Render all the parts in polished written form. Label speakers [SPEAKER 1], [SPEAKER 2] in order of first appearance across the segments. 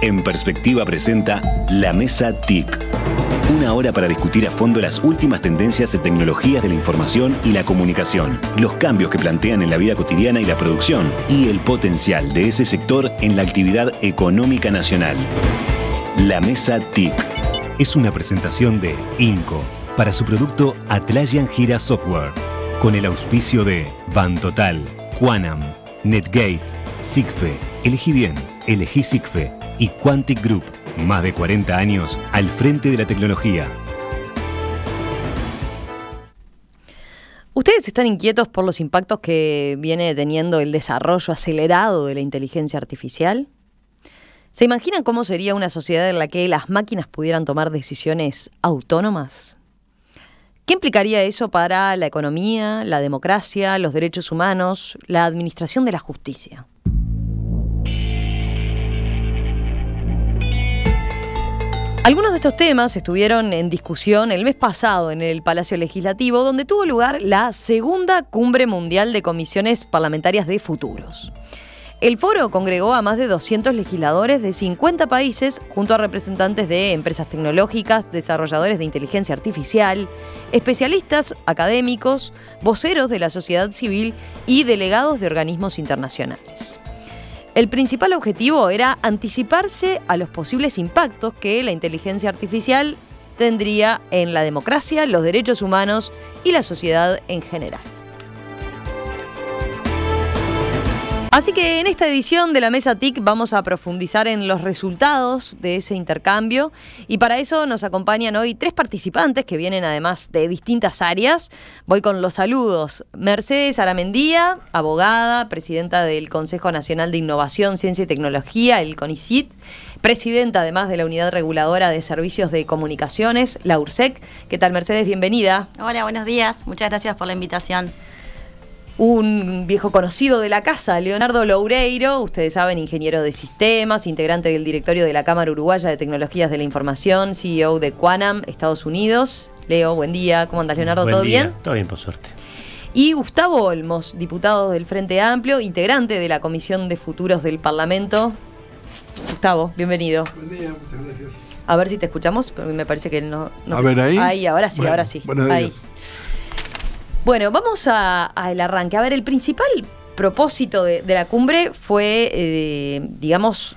[SPEAKER 1] En Perspectiva presenta La Mesa TIC. Una hora para discutir a fondo las últimas tendencias de tecnologías de la información y la comunicación, los cambios que plantean en la vida cotidiana y la producción, y el potencial de ese sector en la actividad económica nacional. La Mesa TIC es una presentación de INCO para su producto Atlassian Gira Software, con el auspicio de Bantotal, Quanam, Netgate, Sigfe, Elegí Bien, Elegí Sigfe y Quantic Group. Más de 40 años al frente de la tecnología.
[SPEAKER 2] ¿Ustedes están inquietos por los impactos que viene teniendo el desarrollo acelerado de la inteligencia artificial? ¿Se imaginan cómo sería una sociedad en la que las máquinas pudieran tomar decisiones autónomas? ¿Qué implicaría eso para la economía, la democracia, los derechos humanos, la administración de la justicia? Algunos de estos temas estuvieron en discusión el mes pasado en el Palacio Legislativo, donde tuvo lugar la segunda Cumbre Mundial de Comisiones Parlamentarias de Futuros. El foro congregó a más de 200 legisladores de 50 países, junto a representantes de empresas tecnológicas, desarrolladores de inteligencia artificial, especialistas, académicos, voceros de la sociedad civil y delegados de organismos internacionales. El principal objetivo era anticiparse a los posibles impactos que la inteligencia artificial tendría en la democracia, los derechos humanos y la sociedad en general. Así que en esta edición de la Mesa TIC vamos a profundizar en los resultados de ese intercambio, y para eso nos acompañan hoy 3 participantes que vienen además de distintas áreas. Voy con los saludos. Mercedes Aramendía, abogada, presidenta del Consejo Nacional de Innovación, Ciencia y Tecnología, el CONICYT, presidenta además de la Unidad Reguladora de Servicios de Comunicaciones, la URSEC. ¿Qué tal, Mercedes? Bienvenida.
[SPEAKER 3] Hola, buenos días. Muchas gracias por la invitación.
[SPEAKER 2] Un viejo conocido de la casa, Leonardo Loureiro, ustedes saben, ingeniero de sistemas, integrante del directorio de la Cámara Uruguaya de Tecnologías de la Información, CEO de Quanam, Estados Unidos. Leo, buen día. ¿Cómo andas, Leonardo? ¿Todo bien?
[SPEAKER 4] Todo bien, por suerte.
[SPEAKER 2] Y Gustavo Olmos, diputado del Frente Amplio, integrante de la Comisión de Futuros del Parlamento. Gustavo, bienvenido.
[SPEAKER 5] Buen día, muchas gracias.
[SPEAKER 2] A ver si te escuchamos, pero me parece que no
[SPEAKER 5] a ver, ahí.
[SPEAKER 2] Ahí, ahora sí,
[SPEAKER 5] bueno,
[SPEAKER 2] ahora sí.
[SPEAKER 5] Buenos días.
[SPEAKER 2] Ahí. Bueno, vamos al arranque. A ver, el principal propósito de la cumbre fue, digamos,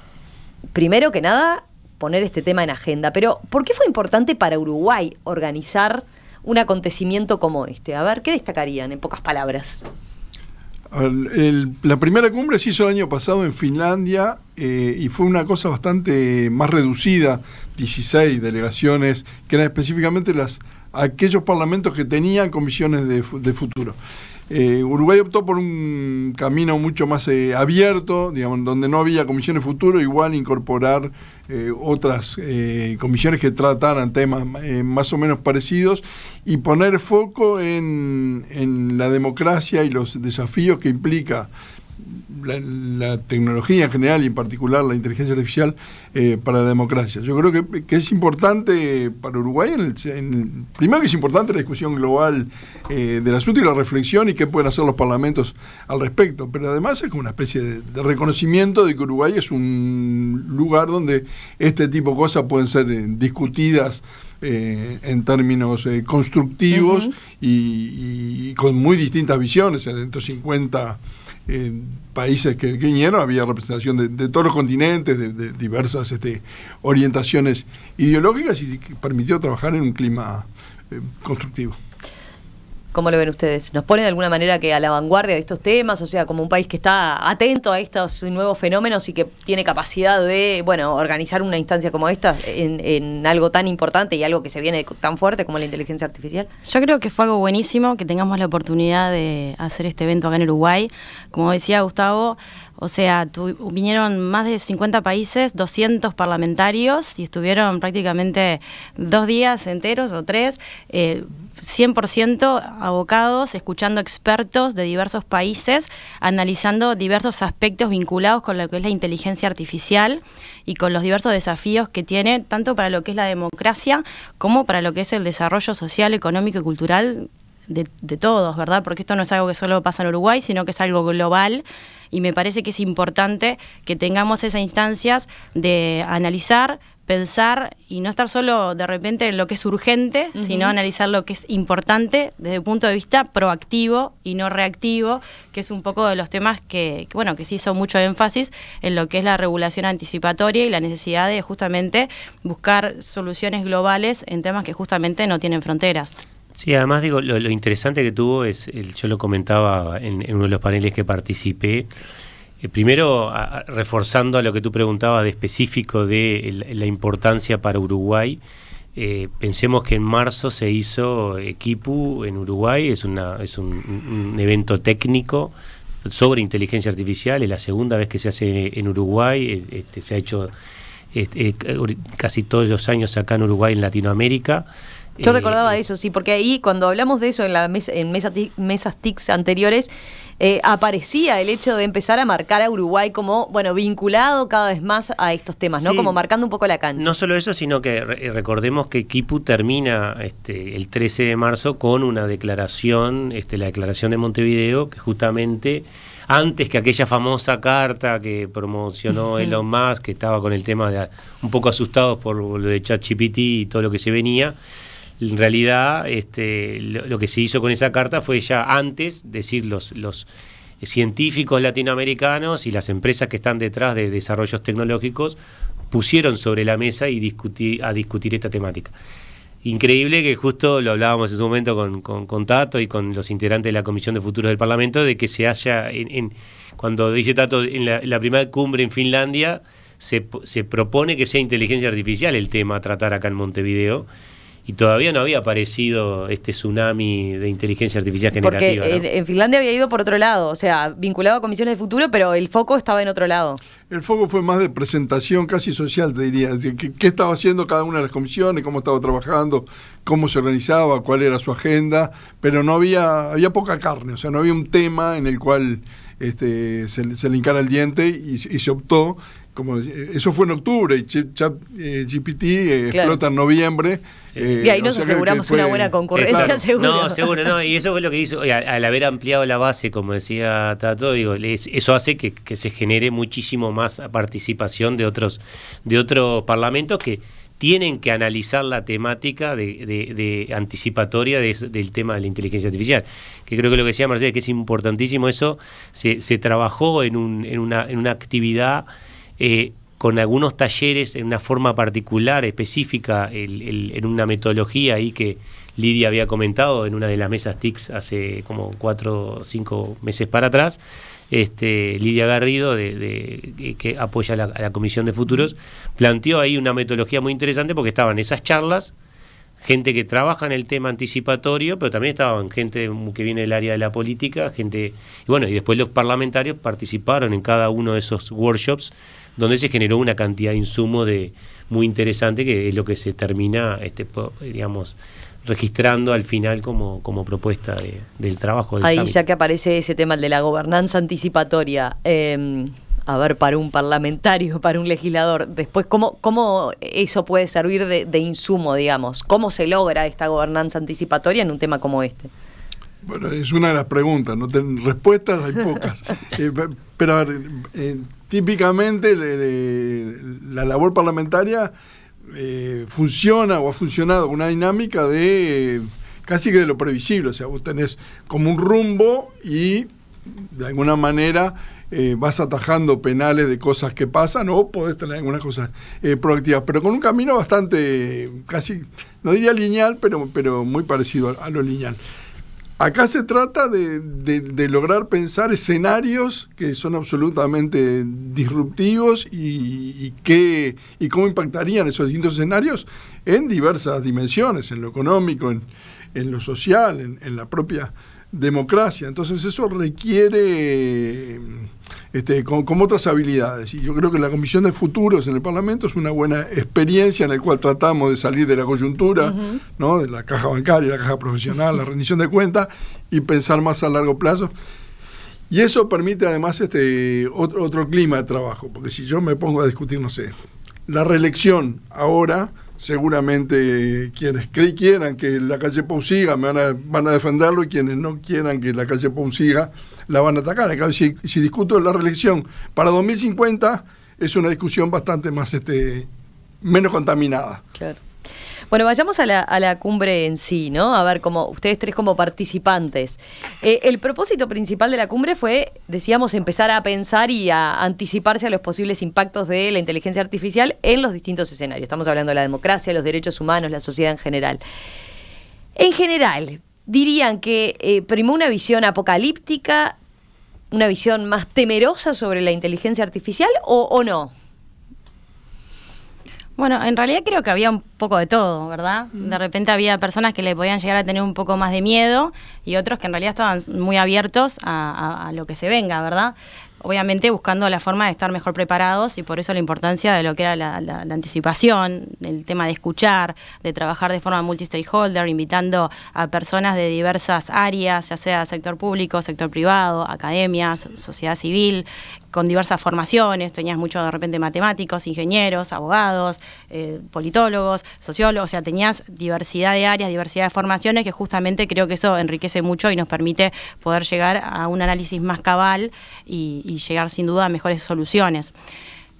[SPEAKER 2] primero que nada, poner este tema en agenda. Pero, ¿por qué fue importante para Uruguay organizar un acontecimiento como este? A ver, ¿qué destacarían en pocas palabras?
[SPEAKER 5] La primera cumbre se hizo el año pasado en Finlandia y fue una cosa bastante más reducida, 16 delegaciones, que eran específicamente aquellos parlamentos que tenían comisiones de futuro. Uruguay optó por un camino mucho más abierto, digamos, donde no había comisiones futuro, igual incorporar otras comisiones que trataran temas más o menos parecidos y poner foco en la democracia y los desafíos que implica la tecnología en general y en particular la inteligencia artificial para la democracia. Yo creo que es importante para Uruguay, primero que es importante la discusión global del asunto y la reflexión y qué pueden hacer los parlamentos al respecto, pero además es como una especie de reconocimiento de que Uruguay es un lugar donde este tipo de cosas pueden ser discutidas en términos constructivos y con muy distintas visiones. En estos 50 países que vinieron había representación de todos los continentes, de diversas orientaciones ideológicas, y que permitió trabajar en un clima constructivo.
[SPEAKER 2] ¿Cómo lo ven ustedes? ¿Nos pone de alguna manera que a la vanguardia de estos temas? O sea, como un país que está atento a estos nuevos fenómenos y que tiene capacidad de, bueno, organizar una instancia como esta en algo tan importante y algo que se viene tan fuerte como la inteligencia artificial.
[SPEAKER 3] Yo creo que fue algo buenísimo que tengamos la oportunidad de hacer este evento acá en Uruguay. Como decía Gustavo, o sea, vinieron más de 50 países, 200 parlamentarios y estuvieron prácticamente 2 días enteros o 3, 100% abocados, escuchando expertos de diversos países, analizando diversos aspectos vinculados con lo que es la inteligencia artificial y con los diversos desafíos que tiene, tanto para lo que es la democracia como para lo que es el desarrollo social, económico y cultural de todos, ¿verdad? Porque esto no es algo que solo pasa en Uruguay, sino que es algo global, y me parece que es importante que tengamos esas instancias de analizar, pensar y no estar solo de repente en lo que es urgente, sino analizar lo que es importante desde el punto de vista proactivo y no reactivo, que es un poco de los temas que se hizo mucho énfasis en lo que es la regulación anticipatoria y la necesidad de justamente buscar soluciones globales en temas que justamente no tienen fronteras.
[SPEAKER 4] Sí, además digo, lo interesante que tuvo es, yo lo comentaba en uno de los paneles que participé, primero reforzando a lo que tú preguntabas de específico de la importancia para Uruguay. Pensemos que en marzo se hizo Equipu en Uruguay, es un evento técnico sobre inteligencia artificial, es la segunda vez que se hace en Uruguay, se ha hecho casi todos los años acá en Uruguay, en Latinoamérica.
[SPEAKER 2] Yo recordaba eso, sí, porque ahí cuando hablamos de eso en mesas TICs anteriores, aparecía el hecho de empezar a marcar a Uruguay como, vinculado cada vez más a estos temas, ¿no?
[SPEAKER 4] Sí,
[SPEAKER 2] como marcando un poco la cancha.
[SPEAKER 4] No solo eso, sino que recordemos que Equipu termina el 13 de marzo con una declaración, la declaración de Montevideo, que justamente antes que aquella famosa carta que promocionó Elon Musk, que estaba con el tema de un poco asustados por lo de ChatGPT y todo lo que se venía. En realidad, lo que se hizo con esa carta fue ya antes decir los científicos latinoamericanos y las empresas que están detrás de desarrollos tecnológicos pusieron sobre la mesa y a discutir esta temática. Increíble que justo lo hablábamos en su momento con Tato y con los integrantes de la Comisión de Futuros del Parlamento, de que se haya, cuando dice Tato, en la primera cumbre en Finlandia, se propone que sea inteligencia artificial el tema a tratar acá en Montevideo. Y todavía no había aparecido este tsunami de inteligencia artificial generativa.
[SPEAKER 2] Porque
[SPEAKER 4] ¿no?
[SPEAKER 2] en Finlandia había ido por otro lado, o sea, vinculado a comisiones de futuro, pero el foco estaba en otro lado.
[SPEAKER 5] El foco fue más de presentación casi social, te diría. ¿Qué estaba haciendo cada una de las comisiones? ¿Cómo estaba trabajando? ¿Cómo se organizaba? ¿Cuál era su agenda? Pero no había poca carne, o sea, no había un tema en el cual se le hincara el diente y se optó. Eso fue en octubre y ChatGPT explota en noviembre.
[SPEAKER 2] Y ahí nos aseguramos una buena concurrencia,
[SPEAKER 4] claro.
[SPEAKER 2] seguro.
[SPEAKER 4] No, seguro, no. Y eso fue lo que hizo, al haber ampliado la base, como decía Tato, eso hace que se genere muchísimo más participación de otros parlamentos que tienen que analizar la temática de anticipatoria del tema de la inteligencia artificial. Que creo que lo que decía Mercedes, que es importantísimo eso, se trabajó en una actividad con algunos talleres en una forma particular, específica, en una metodología ahí que Lidia había comentado en una de las mesas TICs hace como 4 o 5 meses para atrás. Lidia Garrido, que apoya a la Comisión de Futuros, planteó ahí una metodología muy interesante porque estaban esas charlas, gente que trabaja en el tema anticipatorio, pero también estaban gente que viene del área de la política, y después los parlamentarios participaron en cada uno de esos workshops, donde se generó una cantidad de insumo muy interesante, que es lo que se termina, registrando al final como propuesta del trabajo del
[SPEAKER 2] Ahí
[SPEAKER 4] Summit.
[SPEAKER 2] Ya que aparece ese tema, el de la gobernanza anticipatoria, para un parlamentario, para un legislador, después, ¿cómo eso puede servir de insumo, digamos? ¿Cómo se logra esta gobernanza anticipatoria en un tema como este?
[SPEAKER 5] Bueno, es una de las preguntas, ¿no? Respuestas hay pocas. Pero a ver, típicamente la labor parlamentaria funciona o ha funcionado con una dinámica de casi que de lo previsible. O sea, vos tenés como un rumbo y de alguna manera vas atajando penales de cosas que pasan o podés tener algunas cosas proactivas, pero con un camino bastante, casi, no diría lineal, pero muy parecido a lo lineal. Acá se trata de lograr pensar escenarios que son absolutamente disruptivos y cómo impactarían esos distintos escenarios en diversas dimensiones, en lo económico, en lo social, en la propia democracia. Entonces eso requiere como otras habilidades, y yo creo que la Comisión de Futuros en el Parlamento es una buena experiencia en la cual tratamos de salir de la coyuntura, ¿no? De la caja bancaria, la caja profesional, la rendición de cuentas, y pensar más a largo plazo. Y eso permite además otro clima de trabajo, porque si yo me pongo a discutir, no sé, la reelección ahora, seguramente quienes quieran que la calle Pou siga van a defenderlo, y quienes no quieran que la calle Pou siga la van a atacar. En cambio, si discuto la reelección para 2050, es una discusión bastante más menos contaminada.
[SPEAKER 2] Claro. Bueno, vayamos a la cumbre en sí, ¿no? A ver, como ustedes tres como participantes. El propósito principal de la cumbre fue, decíamos, empezar a pensar y a anticiparse a los posibles impactos de la inteligencia artificial en los distintos escenarios. Estamos hablando de la democracia, los derechos humanos, la sociedad en general. En general, ¿dirían que primó una visión apocalíptica, una visión más temerosa sobre la inteligencia artificial o no?
[SPEAKER 3] Bueno, en realidad creo que había un poco de todo, ¿verdad? De repente había personas que le podían llegar a tener un poco más de miedo y otros que en realidad estaban muy abiertos a lo que se venga, ¿verdad? Obviamente buscando la forma de estar mejor preparados, y por eso la importancia de lo que era la anticipación, el tema de escuchar, de trabajar de forma multi-stakeholder, invitando a personas de diversas áreas, ya sea sector público, sector privado, academias, sociedad civil, con diversas formaciones. Tenías mucho de repente matemáticos, ingenieros, abogados, politólogos, sociólogos, o sea, tenías diversidad de áreas, diversidad de formaciones, que justamente creo que eso enriquece mucho y nos permite poder llegar a un análisis más cabal y llegar sin duda a mejores soluciones.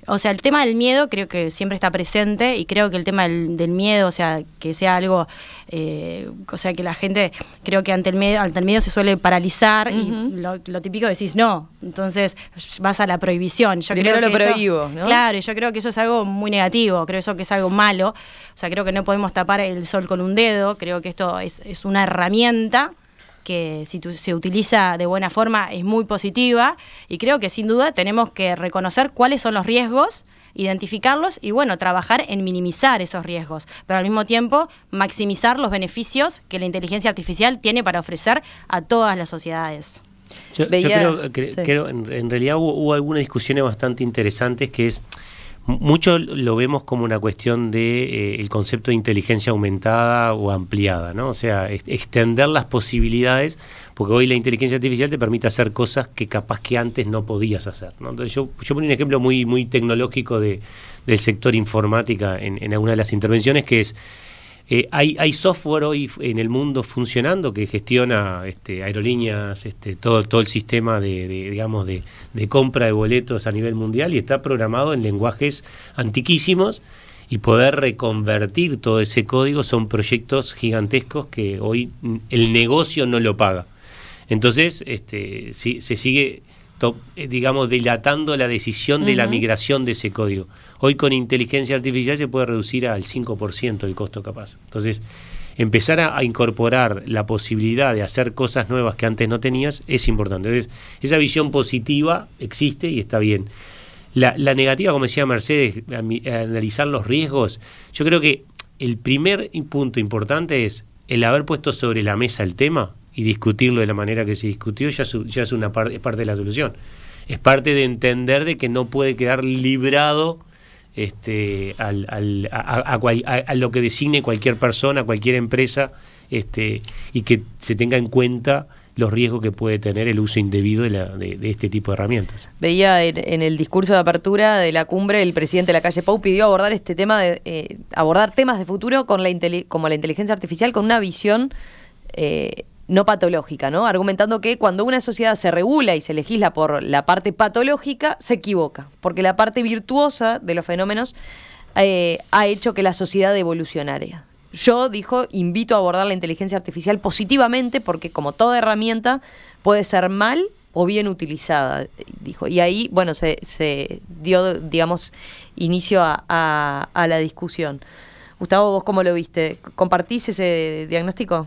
[SPEAKER 3] O sea, el tema del miedo creo que siempre está presente, y creo que el tema del miedo, o sea, que sea algo, o sea, que la gente, creo que ante el miedo se suele paralizar, y lo típico decís no, entonces vas a la prohibición. Yo
[SPEAKER 2] primero
[SPEAKER 3] creo que
[SPEAKER 2] lo prohíbo, ¿no?
[SPEAKER 3] Claro, yo creo que eso es algo muy negativo, creo eso que es algo malo, o sea, creo que no podemos tapar el sol con un dedo, creo que esto es una herramienta que si se utiliza de buena forma es muy positiva, y creo que sin duda tenemos que reconocer cuáles son los riesgos, identificarlos y bueno, trabajar en minimizar esos riesgos, pero al mismo tiempo maximizar los beneficios que la inteligencia artificial tiene para ofrecer a todas las sociedades.
[SPEAKER 4] Yo creo en realidad hubo algunas discusiones bastante interesantes, que es, mucho lo vemos como una cuestión de el concepto de inteligencia aumentada o ampliada, ¿no? O sea, extender las posibilidades, porque hoy la inteligencia artificial te permite hacer cosas que capaz que antes no podías hacer, ¿no? Entonces yo pongo un ejemplo muy tecnológico del sector informática en alguna de las intervenciones, que es, hay software hoy en el mundo funcionando que gestiona aerolíneas, todo el sistema digamos de compra de boletos a nivel mundial, y está programado en lenguajes antiquísimos, y poder reconvertir todo ese código son proyectos gigantescos que hoy el negocio no lo paga. Entonces se sigue digamos dilatando la decisión de la migración de ese código. Hoy con inteligencia artificial se puede reducir al 5% el costo capaz. Entonces, empezar a incorporar la posibilidad de hacer cosas nuevas que antes no tenías es importante. Entonces, esa visión positiva existe y está bien. La negativa, como decía Mercedes, analizar los riesgos, yo creo que el primer punto importante es el haber puesto sobre la mesa el tema y discutirlo de la manera que se discutió, ya es una parte de la solución. Es parte de entender de que no puede quedar librado a lo que designe cualquier persona, cualquier empresa, y que se tenga en cuenta los riesgos que puede tener el uso indebido de este tipo de herramientas.
[SPEAKER 2] Veía en el discurso de apertura de la cumbre, el presidente de la calle Pou pidió abordar este tema de abordar temas de futuro como la inteligencia artificial con una visión no patológica, ¿no? Argumentando que cuando una sociedad se regula y se legisla por la parte patológica, se equivoca, porque la parte virtuosa de los fenómenos ha hecho que la sociedad evolucionara. Yo, dijo, invito a abordar la inteligencia artificial positivamente, porque como toda herramienta puede ser mal o bien utilizada, dijo. Y ahí, bueno, se dio, digamos, inicio a la discusión. Gustavo, ¿vos cómo lo viste? ¿Compartís ese diagnóstico?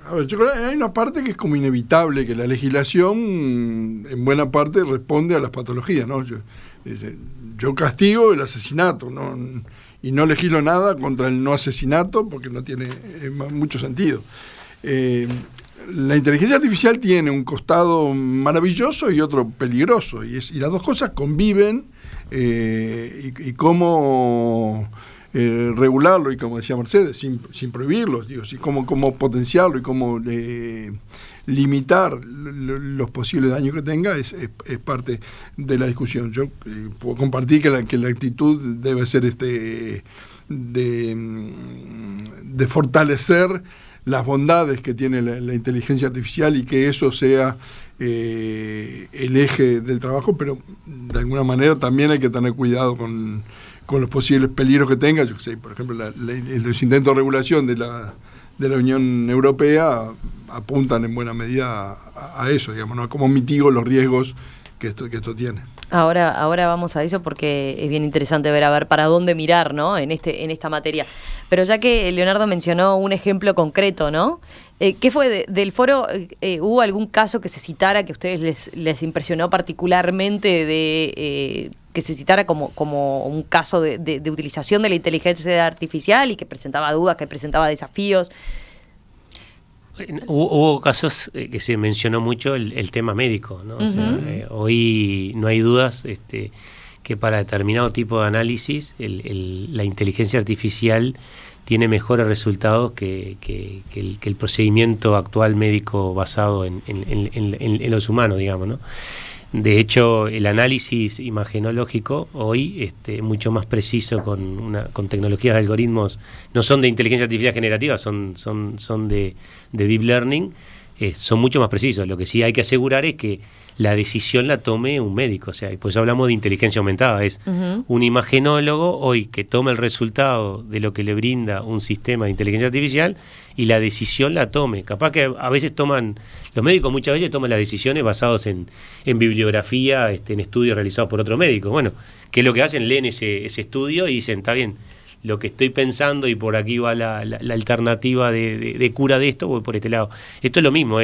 [SPEAKER 5] A ver, yo creo que hay una parte que es como inevitable, que la legislación en buena parte responde a las patologías, ¿no? Yo castigo el asesinato, ¿no? Y no legislo nada contra el no asesinato, porque no tiene mucho sentido. La inteligencia artificial tiene un costado maravilloso y otro peligroso, y las dos cosas conviven, y cómo regularlo, y como decía Mercedes, sin prohibirlo, digo, cómo potenciarlo y cómo limitar los posibles daños que tenga es parte de la discusión. Yo puedo compartir que la actitud debe ser de fortalecer las bondades que tiene la inteligencia artificial y que eso sea el eje del trabajo, pero de alguna manera también hay que tener cuidado con los posibles peligros que tenga. Yo sé, por ejemplo, los intentos de regulación de la Unión Europea apuntan en buena medida a eso, digamos, ¿no? A cómo mitigo los riesgos que esto tiene.
[SPEAKER 2] Ahora vamos a eso porque es bien interesante ver a ver para dónde mirar, ¿no? en esta materia. Pero ya que Leonardo mencionó un ejemplo concreto, ¿no? ¿Qué fue del foro? ¿Hubo algún caso que se citara que a ustedes les impresionó particularmente que se citara como un caso de utilización de la inteligencia artificial y que presentaba dudas, que presentaba desafíos?
[SPEAKER 4] Hubo casos que se mencionó mucho el tema médico, ¿no? O sea, hoy no hay dudas que para determinado tipo de análisis la inteligencia artificial tiene mejores resultados que el procedimiento actual médico basado en los humanos, digamos, ¿no? De hecho, el análisis imagenológico hoy es mucho más preciso con tecnologías de algoritmos, no son de inteligencia artificial generativa, son de deep learning, son mucho más precisos. Lo que sí hay que asegurar es que la decisión la tome un médico, o sea, y por eso hablamos de inteligencia aumentada, es un imagenólogo hoy que toma el resultado de lo que le brinda un sistema de inteligencia artificial y la decisión la tome. Capaz que a veces los médicos muchas veces toman las decisiones basados en bibliografía, en estudios realizados por otro médico. Bueno, ¿qué es lo que hacen? Leen ese estudio y dicen, está bien, lo que estoy pensando y por aquí va la alternativa de cura de esto, voy por este lado. Esto es lo mismo,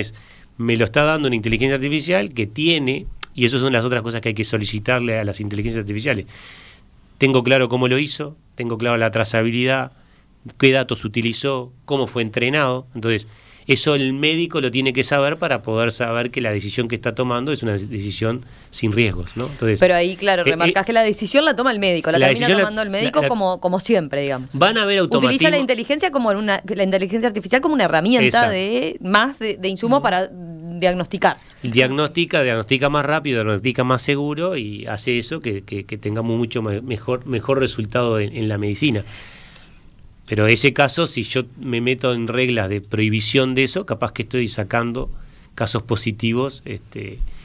[SPEAKER 4] me lo está dando una inteligencia artificial que tiene, y eso son las otras cosas que hay que solicitarle a las inteligencias artificiales. Tengo claro cómo lo hizo, tengo claro la trazabilidad, qué datos utilizó, cómo fue entrenado. Entonces, eso el médico lo tiene que saber para poder saber que la decisión que está tomando es una decisión sin riesgos, ¿no? Entonces,
[SPEAKER 2] pero ahí, claro, remarcas que la decisión la toma el médico, la termina tomando el médico como siempre, digamos.
[SPEAKER 4] Van a haber automatismos.
[SPEAKER 2] Utiliza la inteligencia la inteligencia artificial como una herramienta de insumo para diagnosticar.
[SPEAKER 4] Diagnostica más rápido, diagnostica más seguro y hace eso que tengamos mucho mejor resultado en la medicina. Pero ese caso, si yo me meto en reglas de prohibición de eso, capaz que estoy sacando casos positivos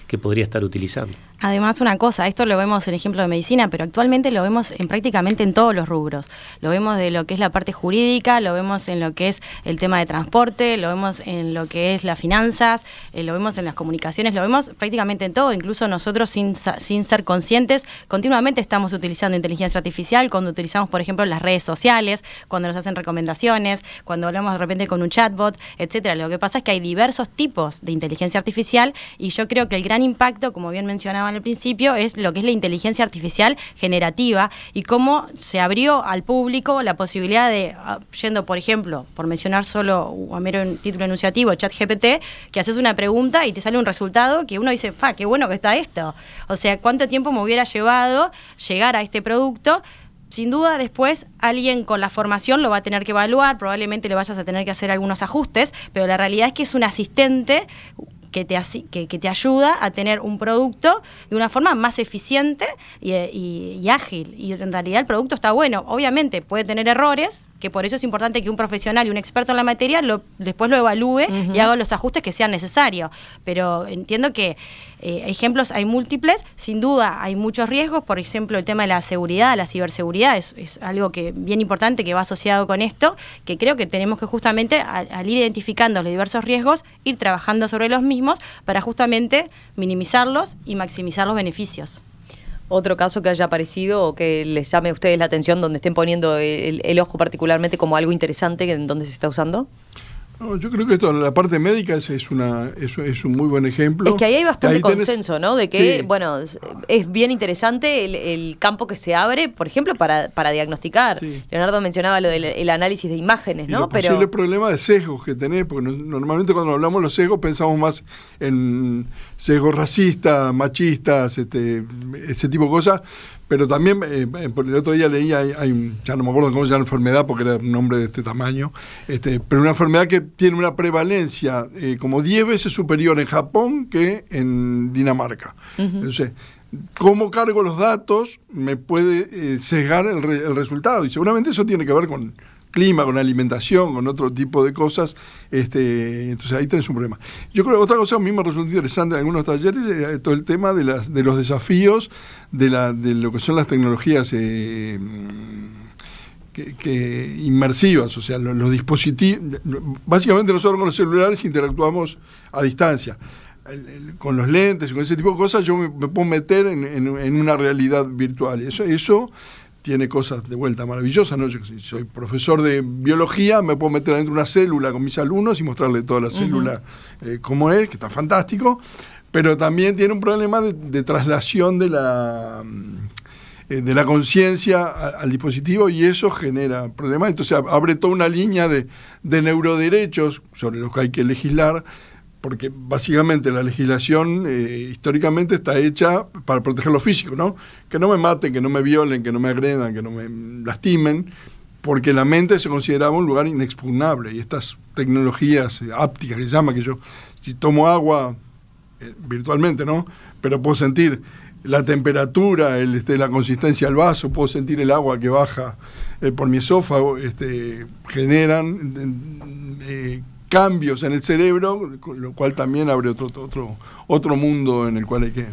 [SPEAKER 4] que podría estar utilizando.
[SPEAKER 3] Además, una cosa, esto lo vemos en ejemplo de medicina, pero actualmente lo vemos prácticamente en todos los rubros. Lo vemos de lo que es la parte jurídica, lo vemos en lo que es el tema de transporte, lo vemos en lo que es las finanzas, lo vemos en las comunicaciones, lo vemos prácticamente en todo. Incluso nosotros, sin ser conscientes, continuamente estamos utilizando inteligencia artificial cuando utilizamos, por ejemplo, las redes sociales, cuando nos hacen recomendaciones, cuando hablamos de repente con un chatbot, etcétera. Lo que pasa es que hay diversos tipos de inteligencia artificial y yo creo que el gran impacto, como bien mencionaba al principio, es lo que es la inteligencia artificial generativa y cómo se abrió al público la posibilidad de, yendo por ejemplo, por mencionar solo a mero título enunciativo, ChatGPT, que haces una pregunta y te sale un resultado que uno dice, qué bueno que está esto. O sea, ¿cuánto tiempo me hubiera llevado llegar a este producto? Sin duda, después alguien con la formación lo va a tener que evaluar, probablemente le vayas a tener que hacer algunos ajustes, pero la realidad es que es un asistente que te ayuda a tener un producto de una forma más eficiente y ágil. Y en realidad el producto está bueno. Obviamente puede tener errores, que por eso es importante que un profesional y un experto en la materia después lo evalúe y haga los ajustes que sean necesarios. Pero entiendo que ejemplos hay múltiples. Sin duda hay muchos riesgos. Por ejemplo, el tema de la seguridad, la ciberseguridad es algo que bien importante que va asociado con esto, que creo que tenemos que justamente al ir identificando los diversos riesgos, ir trabajando sobre los mismos para justamente minimizarlos y maximizar los beneficios.
[SPEAKER 2] Otro caso que haya aparecido o que les llame a ustedes la atención, donde estén poniendo el ojo particularmente como algo interesante en donde se está usando.
[SPEAKER 5] No, yo creo que la parte médica es un muy buen ejemplo.
[SPEAKER 2] Es que ahí hay bastante consenso, ¿no? De que, bueno, es bien interesante el campo que se abre, por ejemplo, para diagnosticar. Sí. Leonardo mencionaba lo del análisis de imágenes, ¿no?
[SPEAKER 5] Pero el problema de sesgos que tenés, porque normalmente cuando hablamos de los sesgos pensamos más en sesgos racistas, machistas, ese tipo de cosas. Pero también, el otro día leí, ya no me acuerdo cómo se llama la enfermedad, porque era un nombre de este tamaño, pero una enfermedad que tiene una prevalencia como 10 veces superior en Japón que en Dinamarca. Entonces, cómo cargo los datos me puede sesgar el resultado, y seguramente eso tiene que ver con clima, con alimentación, con otro tipo de cosas. Entonces ahí tenés un problema. Yo creo que otra cosa que a mí me resultó interesante en algunos talleres era todo el tema de los desafíos de lo que son las tecnologías inmersivas, o sea, los dispositivos. Básicamente nosotros con los celulares interactuamos a distancia. Con los lentes, con ese tipo de cosas, yo me puedo meter en una realidad virtual. Eso tiene cosas de vuelta maravillosas, ¿no? Yo, si soy profesor de biología, me puedo meter dentro de una célula con mis alumnos y mostrarle toda la célula cómo es, que está fantástico, pero también tiene un problema de traslación de la conciencia al dispositivo, y eso genera problemas. Entonces abre toda una línea de neuroderechos sobre los que hay que legislar, porque básicamente la legislación históricamente está hecha para proteger lo físico, ¿no? Que no me maten, que no me violen, que no me agredan, que no me lastimen, porque la mente se consideraba un lugar inexpugnable, y estas tecnologías ápticas que se llama, que yo si tomo agua virtualmente, ¿no? Pero puedo sentir la temperatura, la consistencia del vaso, puedo sentir el agua que baja por mi esófago, generan cambios en el cerebro, lo cual también abre otro mundo en el cual hay que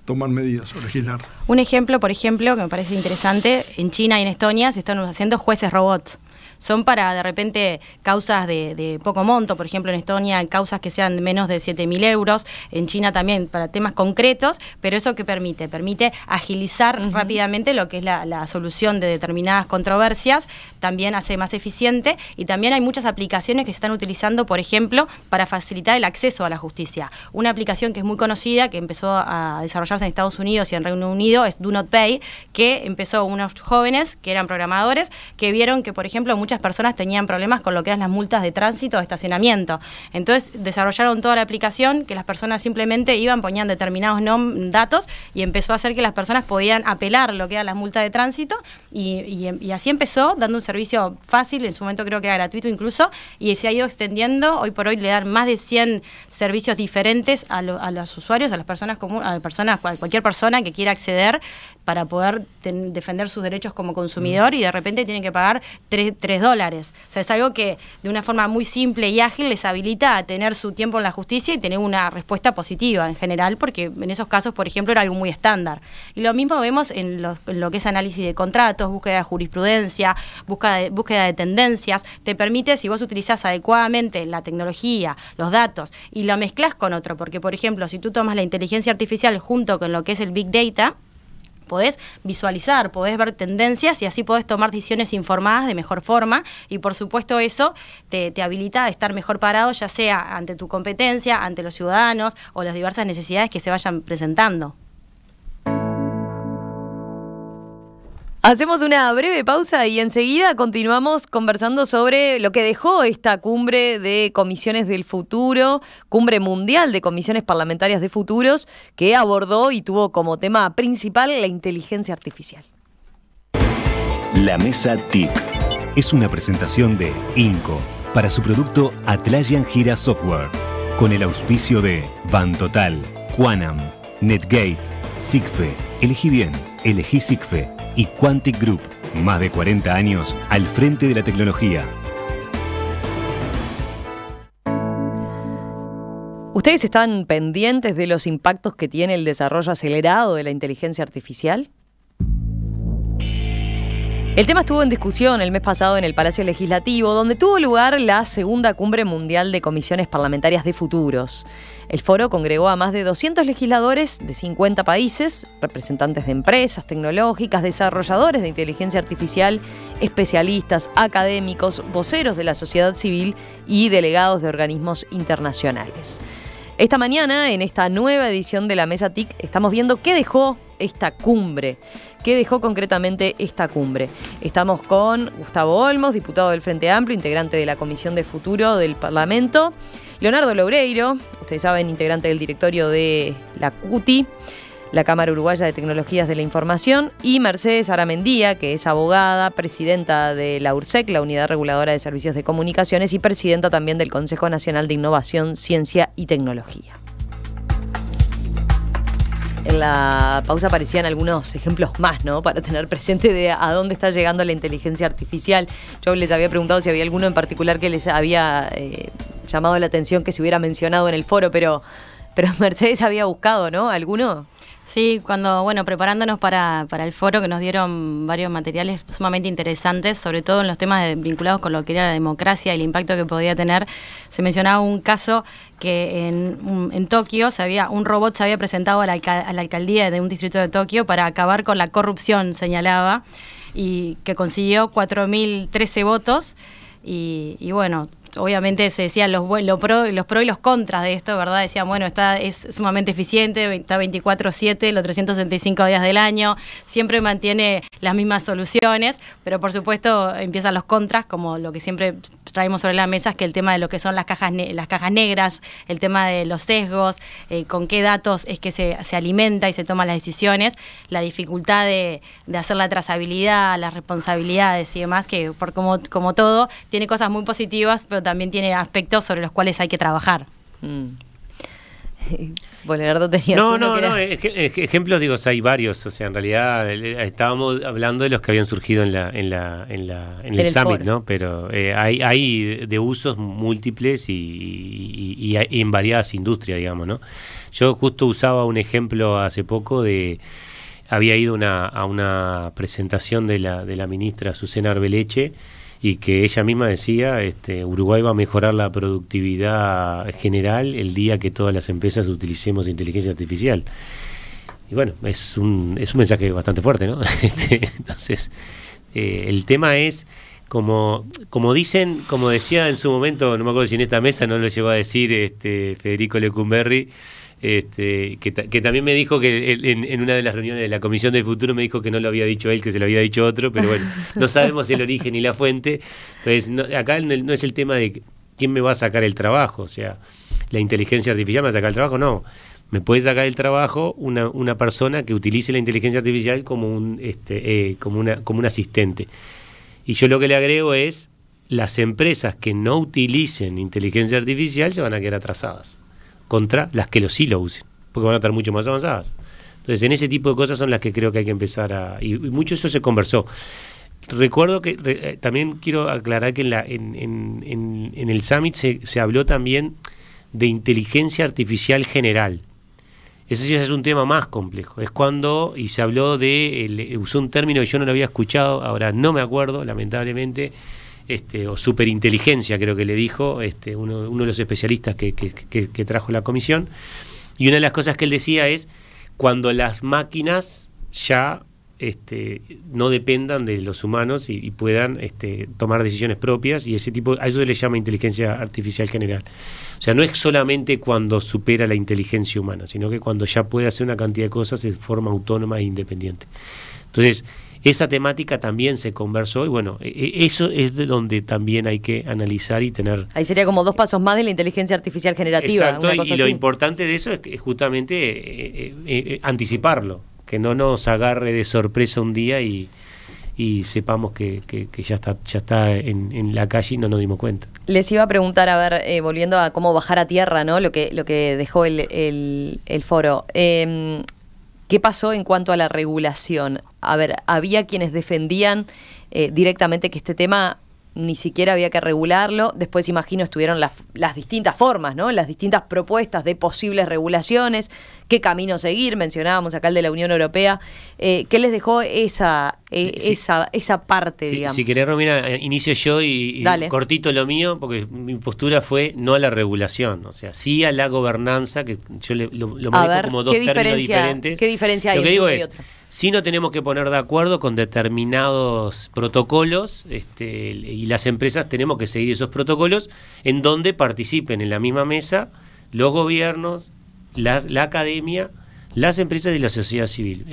[SPEAKER 5] tomar medidas o legislar.
[SPEAKER 3] Un ejemplo, por ejemplo, que me parece interesante, en China y en Estonia se están haciendo jueces robots. Son para, de repente, causas de poco monto. Por ejemplo, en Estonia, causas que sean de menos de 7.000 euros. En China también, para temas concretos. Pero ¿eso qué permite? Permite agilizar rápidamente lo que es la solución de determinadas controversias. También hace más eficiente. Y también hay muchas aplicaciones que se están utilizando, por ejemplo, para facilitar el acceso a la justicia. Una aplicación que es muy conocida, que empezó a desarrollarse en Estados Unidos y en Reino Unido, es Do Not Pay, que empezó unos jóvenes que eran programadores, que vieron que, por ejemplo, muchas personas tenían problemas con lo que eran las multas de tránsito o de estacionamiento. Entonces desarrollaron toda la aplicación, que las personas simplemente iban, ponían determinados datos, y empezó a hacer que las personas podían apelar lo que eran las multas de tránsito, y así empezó, dando un servicio fácil, en su momento creo que era gratuito incluso, y se ha ido extendiendo. Hoy por hoy le dan más de 100 servicios diferentes a los usuarios, a las personas comunes, a cualquier persona que quiera acceder para poder defender sus derechos como consumidor, y de repente tienen que pagar $3. O sea, es algo que de una forma muy simple y ágil les habilita a tener su tiempo en la justicia y tener una respuesta positiva en general, porque en esos casos, por ejemplo, era algo muy estándar. Y lo mismo vemos en lo que es análisis de contratos, búsqueda de jurisprudencia, búsqueda de tendencias. Te permite, si vos utilizás adecuadamente la tecnología, los datos, y lo mezclas con otro, porque, por ejemplo, si tú tomas la inteligencia artificial junto con lo que es el Big Data, podés visualizar, podés ver tendencias, y así podés tomar decisiones informadas de mejor forma, y por supuesto eso te habilita a estar mejor parado, ya sea ante tu competencia, ante los ciudadanos o las diversas necesidades que se vayan presentando.
[SPEAKER 2] Hacemos una breve pausa y enseguida continuamos conversando sobre lo que dejó esta cumbre de comisiones del futuro, cumbre mundial de comisiones parlamentarias de futuros, que abordó y tuvo como tema principal la inteligencia artificial.
[SPEAKER 1] La Mesa TIC es una presentación de INCO para su producto Atlassian Gira Software, con el auspicio de Bantotal, Quanam, Netgate, SIGFE, Elegí Bien, Elegí SIGFE y Quantic Group, más de 40 años al frente de la tecnología.
[SPEAKER 2] ¿Ustedes están pendientes de los impactos que tiene el desarrollo acelerado de la inteligencia artificial? El tema estuvo en discusión el mes pasado en el Palacio Legislativo, donde tuvo lugar la segunda cumbre mundial de comisiones parlamentarias de futuros. El foro congregó a más de 200 legisladores de 50 países, representantes de empresas tecnológicas, desarrolladores de inteligencia artificial, especialistas, académicos, voceros de la sociedad civil y delegados de organismos internacionales. Esta mañana, en esta nueva edición de la Mesa TIC, estamos viendo qué dejó esta cumbre. ¿Qué dejó concretamente esta cumbre? Estamos con Gustavo Olmos, diputado del Frente Amplio, integrante de la Comisión de Futuro del Parlamento, Leonardo Loureiro, ustedes saben, integrante del directorio de la CUTI, la Cámara Uruguaya de Tecnologías de la Información, y Mercedes Aramendía, que es abogada, presidenta de la URSEC, la Unidad Reguladora de Servicios de Comunicaciones, y presidenta también del Consejo Nacional de Innovación, Ciencia y Tecnología. En la pausa aparecían algunos ejemplos más, ¿no? Para tener presente de a dónde está llegando la inteligencia artificial. Yo les había preguntado si había alguno en particular que les había llamado la atención que se hubiera mencionado en el foro, pero Mercedes había buscado, ¿no? ¿Alguno?
[SPEAKER 3] Sí, preparándonos para el foro, que nos dieron varios materiales sumamente interesantes, sobre todo en los temas vinculados con lo que era la democracia y el impacto que podía tener. Se mencionaba un caso que en Tokio un robot se había presentado a la alcaldía de un distrito de Tokio para acabar con la corrupción, señalaba, y que consiguió 4.013 votos. Y bueno, obviamente se decían los pros y los contras de esto, ¿verdad? Decían, bueno, es sumamente eficiente, está 24/7, los 365 días del año, siempre mantiene las mismas soluciones, pero por supuesto empiezan los contras, como lo que siempre traemos sobre la mesa, es que el tema de lo que son las cajas negras, el tema de los sesgos, con qué datos es que se alimenta y se toman las decisiones, la dificultad de hacer la trazabilidad, las responsabilidades y demás, que como todo, tiene cosas muy positivas, pero también tiene aspectos sobre los cuales hay que trabajar.
[SPEAKER 2] Bueno, Leonardo tenía
[SPEAKER 4] ejemplos, digo, hay varios, o sea, en realidad estábamos hablando de los que habían surgido en el Summit, ¿no? Pero hay de usos múltiples y en variadas industrias, digamos, ¿no? Yo justo usaba un ejemplo hace poco había ido a una presentación de la ministra Susana Arbeleche, y que ella misma decía, Uruguay va a mejorar la productividad general el día que todas las empresas utilicemos inteligencia artificial. Y bueno, es un mensaje bastante fuerte, ¿no? Entonces, el tema es, como dicen, como decía en su momento, no me acuerdo si en esta mesa no lo llegó a decir Federico Lecumberri, que también me dijo que en una de las reuniones de la Comisión del Futuro me dijo que no lo había dicho él, que se lo había dicho otro, pero bueno, no sabemos el origen y la fuente. Pues acá no es el tema de quién me va a sacar el trabajo, o sea, la inteligencia artificial me va a sacar el trabajo, no. Me puede sacar el trabajo una persona que utilice la inteligencia artificial como un asistente. Y yo lo que le agrego es, las empresas que no utilicen inteligencia artificial se van a quedar atrasadas contra las que sí lo usen, porque van a estar mucho más avanzadas. Entonces, en ese tipo de cosas son las que creo que hay que empezar y mucho eso se conversó. Recuerdo que también quiero aclarar que en el Summit se habló también de inteligencia artificial general. Ese sí es un tema más complejo. Es cuando, y se habló usó un término que yo no lo había escuchado, ahora no me acuerdo, lamentablemente, o superinteligencia, creo que le dijo uno de los especialistas que trajo la comisión. Y una de las cosas que él decía es cuando las máquinas ya no dependan de los humanos y puedan tomar decisiones propias, y a eso se le llama inteligencia artificial general. O sea, no es solamente cuando supera la inteligencia humana, sino que cuando ya puede hacer una cantidad de cosas de forma autónoma e independiente. Entonces, esa temática también se conversó y bueno, eso es de donde también hay que analizar y tener... Ahí
[SPEAKER 2] sería como 2 pasos más de la inteligencia artificial generativa.
[SPEAKER 4] Exacto, y lo importante de eso es justamente anticiparlo, que no nos agarre de sorpresa un día y sepamos que ya está en la calle y no nos dimos cuenta.
[SPEAKER 2] Les iba a preguntar, a ver, volviendo a cómo bajar a tierra, ¿no? Lo que dejó el foro. ¿Qué pasó en cuanto a la regulación? A ver, había quienes defendían directamente que este tema ni siquiera había que regularlo. Después, imagino, estuvieron las distintas formas, ¿no? Las distintas propuestas de posibles regulaciones, qué camino seguir. Mencionábamos acá el de la Unión Europea. ¿Qué les dejó esa parte, digamos?
[SPEAKER 4] Si querés, Romina, inicio yo y cortito lo mío, porque mi postura fue no a la regulación, o sea, sí a la gobernanza, que yo lo manejo como dos términos diferentes.
[SPEAKER 2] ¿Qué diferencia hay?
[SPEAKER 4] Lo que digo es, sí no tenemos que poner de acuerdo con determinados protocolos, y las empresas tenemos que seguir esos protocolos en donde participen en la misma mesa los gobiernos, la academia, las empresas y la sociedad civil.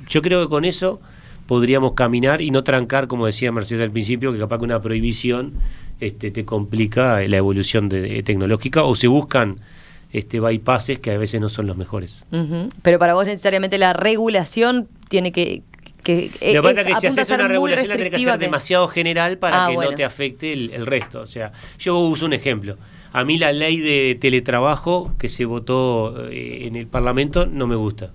[SPEAKER 4] Yo creo que con eso podríamos caminar y no trancar, como decía Mercedes al principio, que capaz que una prohibición te complica la evolución tecnológica, o se buscan bypasses que a veces no son los mejores.
[SPEAKER 2] Uh-huh. Pero para vos necesariamente la regulación tiene que
[SPEAKER 4] lo que pasa es que si haces una regulación la tenés que hacer demasiado general para que no te afecte el resto. O sea, yo uso un ejemplo. A mí la ley de teletrabajo que se votó en el Parlamento no me gusta.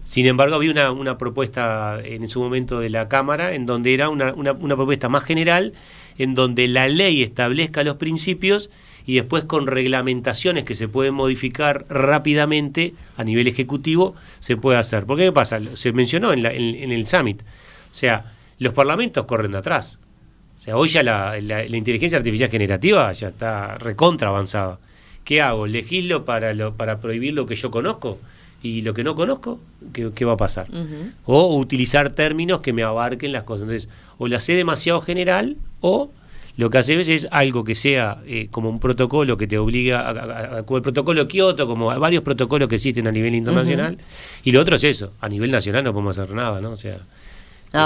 [SPEAKER 4] Sin embargo, había una propuesta en su momento de la Cámara, en donde era una propuesta más general, en donde la ley establezca los principios y después con reglamentaciones que se pueden modificar rápidamente a nivel ejecutivo se puede hacer. Porque ¿qué pasa? Se mencionó en el Summit. O sea, los parlamentos corren de atrás. O sea, hoy ya la inteligencia artificial generativa ya está recontra avanzada. ¿Qué hago? ¿Legislo para prohibir lo que yo conozco? Y lo que no conozco, ¿qué va a pasar? O utilizar términos que me abarquen las cosas. Entonces, o lo hace demasiado general, o lo que hace es algo que sea como un protocolo que te obliga, como el protocolo de Kioto, como varios protocolos que existen a nivel internacional, y lo otro es eso, a nivel nacional no podemos hacer nada, ¿no? O sea...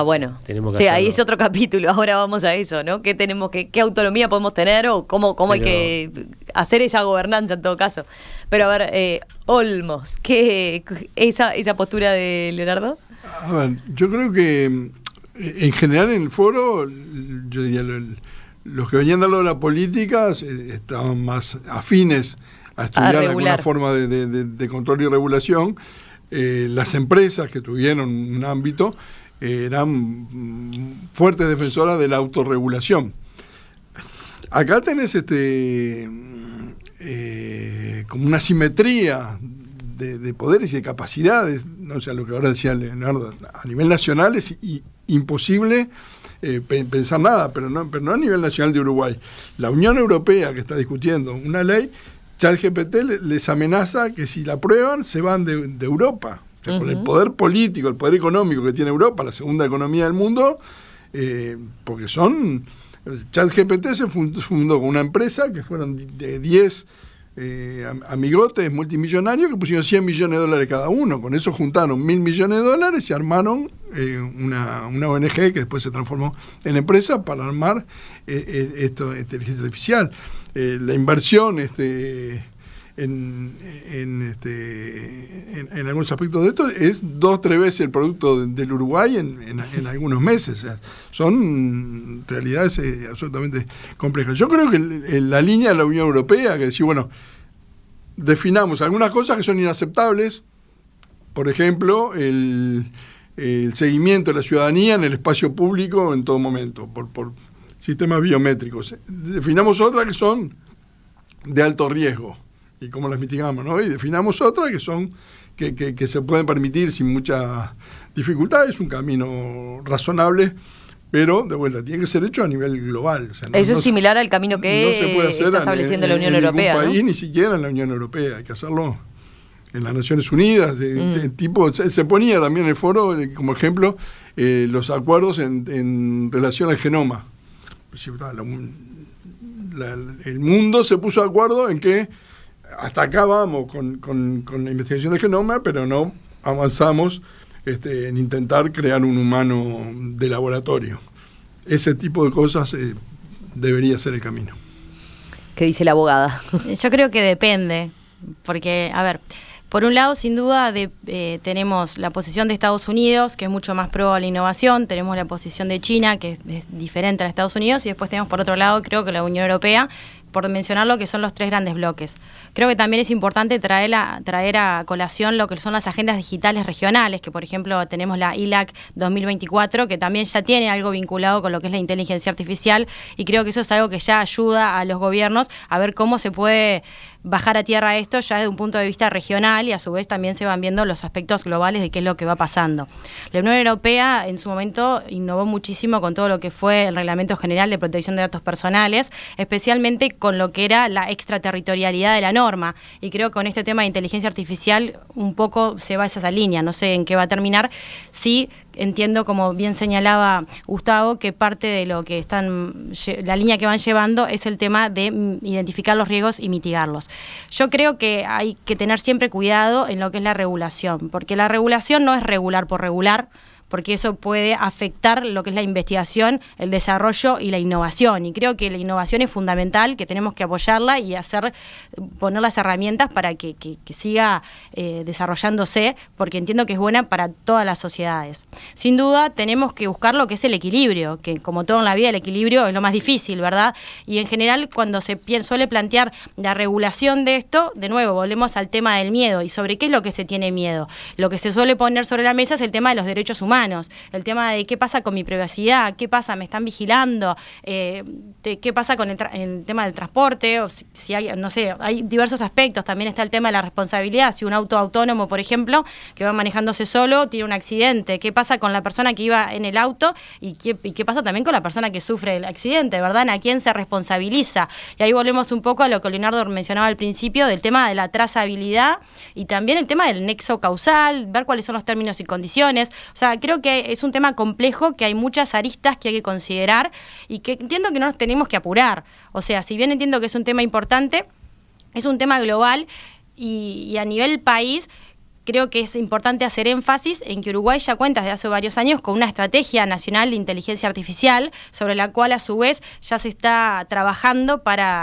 [SPEAKER 2] bueno.
[SPEAKER 4] Tenemos que
[SPEAKER 2] Sí,
[SPEAKER 4] hacerlo.
[SPEAKER 2] ahí es otro capítulo. Ahora vamos a eso, ¿no? ¿Qué autonomía podemos tener o cómo hay que hacer esa gobernanza en todo caso? Pero a ver, Olmos, esa postura de Leonardo?
[SPEAKER 5] A ver, yo creo que en general en el foro, yo diría, los que venían de la política estaban más afines a estudiar alguna forma de control y regulación. Las empresas que tuvieron un ámbito eran fuertes defensoras de la autorregulación. Acá tenés como una simetría de poderes y de capacidades, ¿no? O sea, lo que ahora decía Leonardo, a nivel nacional es imposible pensar nada, pero no a nivel nacional de Uruguay. La Unión Europea, que está discutiendo una ley, ChatGPT les amenaza que si la aprueban se van de Europa. O sea, con el poder político, el poder económico que tiene Europa, la segunda economía del mundo, porque ChatGPT se fundó con una empresa que fueron de 10 amigotes multimillonarios que pusieron $100 millones cada uno. Con eso juntaron $1.000 millones y armaron una ONG que después se transformó en empresa para armar inteligencia artificial. La inversión en algunos aspectos de esto es 2 o 3 veces el producto del Uruguay en algunos meses. O sea, son realidades absolutamente complejas. Yo creo que la línea de la Unión Europea, que decir, bueno, definamos algunas cosas que son inaceptables, por ejemplo, el seguimiento de la ciudadanía en el espacio público en todo momento, por sistemas biométricos. Definamos otras que son de alto riesgo y cómo las mitigamos, ¿no? Y definamos otras que son que se pueden permitir sin mucha dificultad. Es un camino razonable, pero de vuelta tiene que ser hecho a nivel global. O sea,
[SPEAKER 2] eso es similar al camino que
[SPEAKER 5] no se puede hacer
[SPEAKER 2] está estableciendo la Unión Europea,
[SPEAKER 5] en ningún país,
[SPEAKER 2] ¿no?
[SPEAKER 5] Ni siquiera en la Unión Europea. Hay que hacerlo en las Naciones Unidas. Se ponía también en el foro como ejemplo los acuerdos en relación al genoma. El mundo se puso de acuerdo en que hasta acá vamos con la investigación del genoma, pero no avanzamos en intentar crear un humano de laboratorio. Ese tipo de cosas debería ser el camino.
[SPEAKER 2] ¿Qué dice la abogada?
[SPEAKER 3] Yo creo que depende, porque, a ver, por un lado, sin duda, tenemos la posición de Estados Unidos, que es mucho más pro a la innovación, tenemos la posición de China, que es diferente a la de Estados Unidos, y después tenemos, por otro lado, creo que la Unión Europea, por mencionar lo que son los 3 grandes bloques. Creo que también es importante traer a colación lo que son las agendas digitales regionales, que por ejemplo tenemos la ILAC 2024, que también ya tiene algo vinculado con lo que es la inteligencia artificial, y creo que eso es algo que ya ayuda a los gobiernos a ver cómo se puede bajar a tierra esto ya desde un punto de vista regional, y a su vez también se van viendo los aspectos globales de qué es lo que va pasando. La Unión Europea en su momento innovó muchísimo con todo lo que fue el Reglamento General de Protección de Datos Personales, especialmente con lo que era la extraterritorialidad de la norma, y creo que con este tema de inteligencia artificial un poco se va a esa línea. No sé en qué va a terminar. Sí, entiendo, como bien señalaba Gustavo, que parte de lo que la línea que van llevando es el tema de identificar los riesgos y mitigarlos. Yo creo que hay que tener siempre cuidado en lo que es la regulación, porque la regulación no es regular por regular, porque eso puede afectar lo que es la investigación, el desarrollo y la innovación. Y creo que la innovación es fundamental, que tenemos que apoyarla y poner las herramientas para que siga desarrollándose, porque entiendo que es buena para todas las sociedades. Sin duda tenemos que buscar lo que es el equilibrio, que como todo en la vida el equilibrio es lo más difícil, ¿verdad? Y en general cuando se suele plantear la regulación de esto, de nuevo volvemos al tema del miedo. ¿Y sobre qué es lo que se tiene miedo? Lo que se suele poner sobre la mesa es el tema de los derechos humanos, el tema de qué pasa con mi privacidad, qué pasa, me están vigilando, qué pasa con el tema del transporte, o si hay, no sé, hay diversos aspectos. También está el tema de la responsabilidad. Si un auto autónomo, por ejemplo, que va manejándose solo, tiene un accidente, ¿qué pasa con la persona que iba en el auto? ¿Y qué pasa también con la persona que sufre el accidente, verdad? ¿A quién se responsabiliza? Y ahí volvemos un poco a lo que Leonardo mencionaba al principio, del tema de la trazabilidad y también el tema del nexo causal, ver cuáles son los términos y condiciones. O sea, creo que es un tema complejo, que hay muchas aristas que hay que considerar y que entiendo que no nos tenemos que apurar. O sea, si bien entiendo que es un tema importante, es un tema global y a nivel país creo que es importante hacer énfasis en que Uruguay ya cuenta desde hace varios años con una estrategia nacional de inteligencia artificial, sobre la cual a su vez ya se está trabajando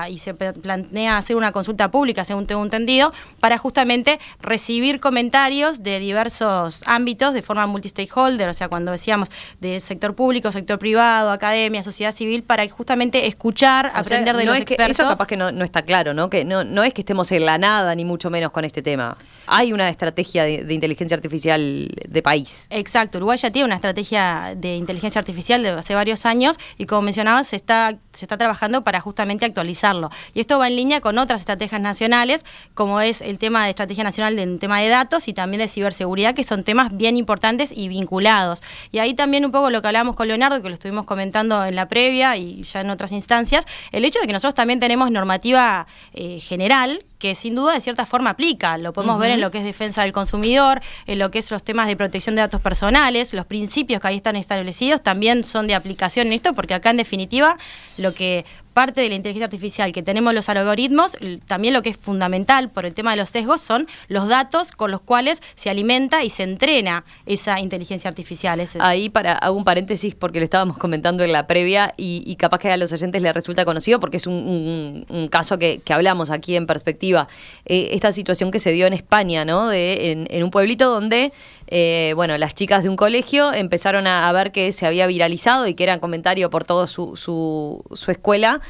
[SPEAKER 3] y se planea hacer una consulta pública, según tengo entendido, para justamente recibir comentarios de diversos ámbitos de forma multi-stakeholder, o sea, cuando decíamos de sector público, sector privado, academia, sociedad civil, para justamente escuchar, aprender de los expertos.
[SPEAKER 2] Eso capaz que no está claro, ¿no? Que no es que estemos en la nada, ni mucho menos con este tema. Hay una estrategia de inteligencia artificial de país.
[SPEAKER 3] Exacto, Uruguay ya tiene una estrategia de inteligencia artificial de hace varios años y, como mencionaba, se está trabajando para justamente actualizarlo. Y esto va en línea con otras estrategias nacionales, como es el tema de estrategia nacional del tema de datos y también de ciberseguridad, que son temas bien importantes y vinculados. Y ahí también un poco lo que hablábamos con Leonardo, que lo estuvimos comentando en la previa y ya en otras instancias, el hecho de que nosotros también tenemos normativa general, que sin duda de cierta forma aplica. Lo podemos ver en lo que es defensa del consumidor, en lo que es los temas de protección de datos personales, los principios que ahí están establecidos también son de aplicación en esto, porque acá en definitiva lo que parte de la inteligencia artificial que tenemos los algoritmos, también lo que es fundamental por el tema de los sesgos son los datos con los cuales se alimenta y se entrena esa inteligencia artificial.
[SPEAKER 2] Ahí hago un paréntesis porque lo estábamos comentando en la previa y capaz que a los oyentes les resulta conocido porque es un caso que hablamos aquí en perspectiva. Esta situación que se dio en España, ¿no? En un pueblito donde las chicas de un colegio empezaron a ver que se había viralizado y que era comentario por toda su escuela,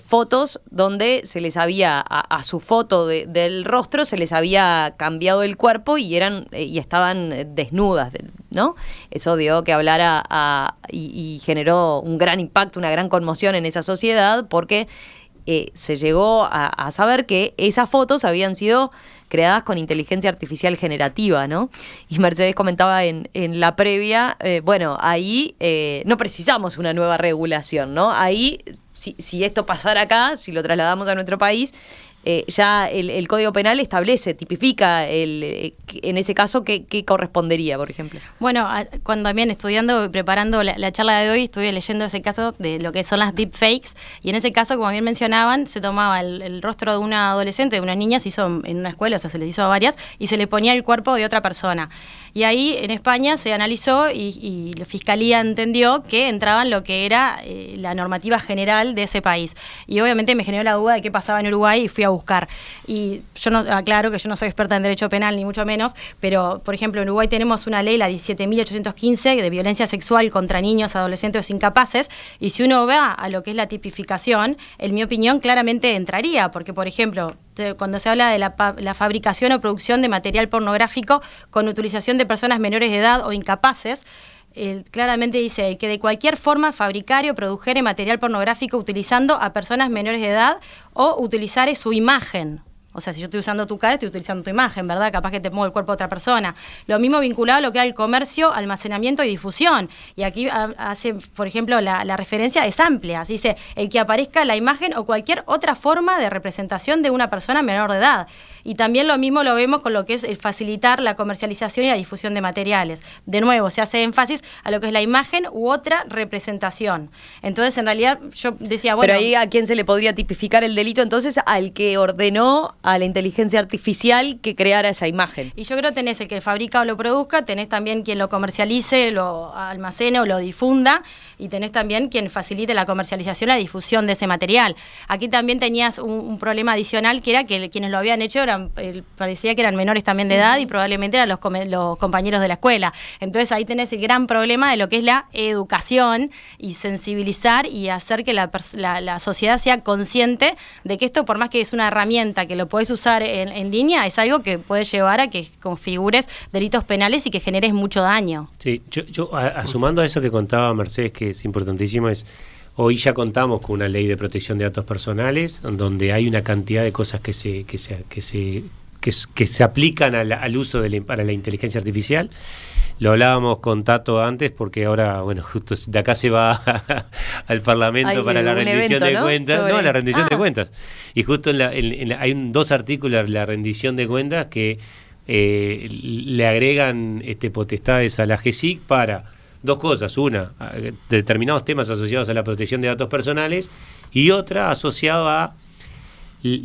[SPEAKER 2] fotos donde se les había, a su foto del rostro se les había cambiado el cuerpo y estaban desnudas, ¿no? Eso dio que hablar y generó un gran impacto, una gran conmoción en esa sociedad porque se llegó a saber que esas fotos habían sido creadas con inteligencia artificial generativa, ¿no? Y Mercedes comentaba en la previa, ahí no precisamos una nueva regulación, ¿no? Ahí, si esto pasara acá, si lo trasladamos a nuestro país, ya el Código Penal tipifica en ese caso qué correspondería, por ejemplo.
[SPEAKER 3] Bueno, cuando también estudiando y preparando la charla de hoy, estuve leyendo ese caso de lo que son las deepfakes, y en ese caso, como bien mencionaban, se tomaba el rostro de una adolescente, de una niña, se hizo en una escuela, o sea, se les hizo a varias, y se le ponía el cuerpo de otra persona. Y ahí en España se analizó y la Fiscalía entendió que entraba en lo que era la normativa general de ese país. Y obviamente me generó la duda de qué pasaba en Uruguay y fui a buscar. Y yo aclaro que yo no soy experta en derecho penal, ni mucho menos, pero, por ejemplo, en Uruguay tenemos una ley, la 17.815, de violencia sexual contra niños, adolescentes o incapaces, y si uno va a lo que es la tipificación, en mi opinión, claramente entraría, porque, por ejemplo, cuando se habla de la fabricación o producción de material pornográfico con utilización de personas menores de edad o incapaces, claramente dice que de cualquier forma fabricar o produjere material pornográfico utilizando a personas menores de edad o utilizar su imagen. O sea, si yo estoy usando tu cara, estoy utilizando tu imagen, ¿verdad? Capaz que te pongo el cuerpo de otra persona. Lo mismo vinculado a lo que era el comercio, almacenamiento y difusión. Y aquí hace, por ejemplo, la referencia es amplia. Dice, el que aparezca la imagen o cualquier otra forma de representación de una persona menor de edad. Y también lo mismo lo vemos con lo que es el facilitar la comercialización y la difusión de materiales. De nuevo, se hace énfasis a lo que es la imagen u otra representación. Entonces, en realidad, yo decía, bueno...
[SPEAKER 2] Pero ahí, ¿a quién se le podría tipificar el delito? Entonces, al que ordenó a la inteligencia artificial que creara esa imagen.
[SPEAKER 3] Y yo creo que tenés el que fabrica o lo produzca, tenés también quien lo comercialice, lo almacene o lo difunda, y tenés también quien facilite la comercialización, la difusión de ese material. Aquí también tenías un problema adicional, que era que quienes lo habían hecho parecía que eran menores también de edad y probablemente eran los compañeros de la escuela. Entonces ahí tenés el gran problema de lo que es la educación y sensibilizar y hacer que la sociedad sea consciente de que esto, por más que es una herramienta que lo podés usar en línea, es algo que puede llevar a que configures delitos penales y que generes mucho daño.
[SPEAKER 4] Sí, yo sumando a eso que contaba Mercedes, que es importantísimo, hoy ya contamos con una ley de protección de datos personales, donde hay una cantidad de cosas que se aplican al uso para la inteligencia artificial. Lo hablábamos con Tato antes, porque ahora, bueno, justo de acá se va al Parlamento para la rendición de cuentas. No, la rendición de cuentas. Y justo hay dos artículos de la rendición de cuentas que le agregan potestades a la GESIC para dos cosas. Una, determinados temas asociados a la protección de datos personales, y otra asociado a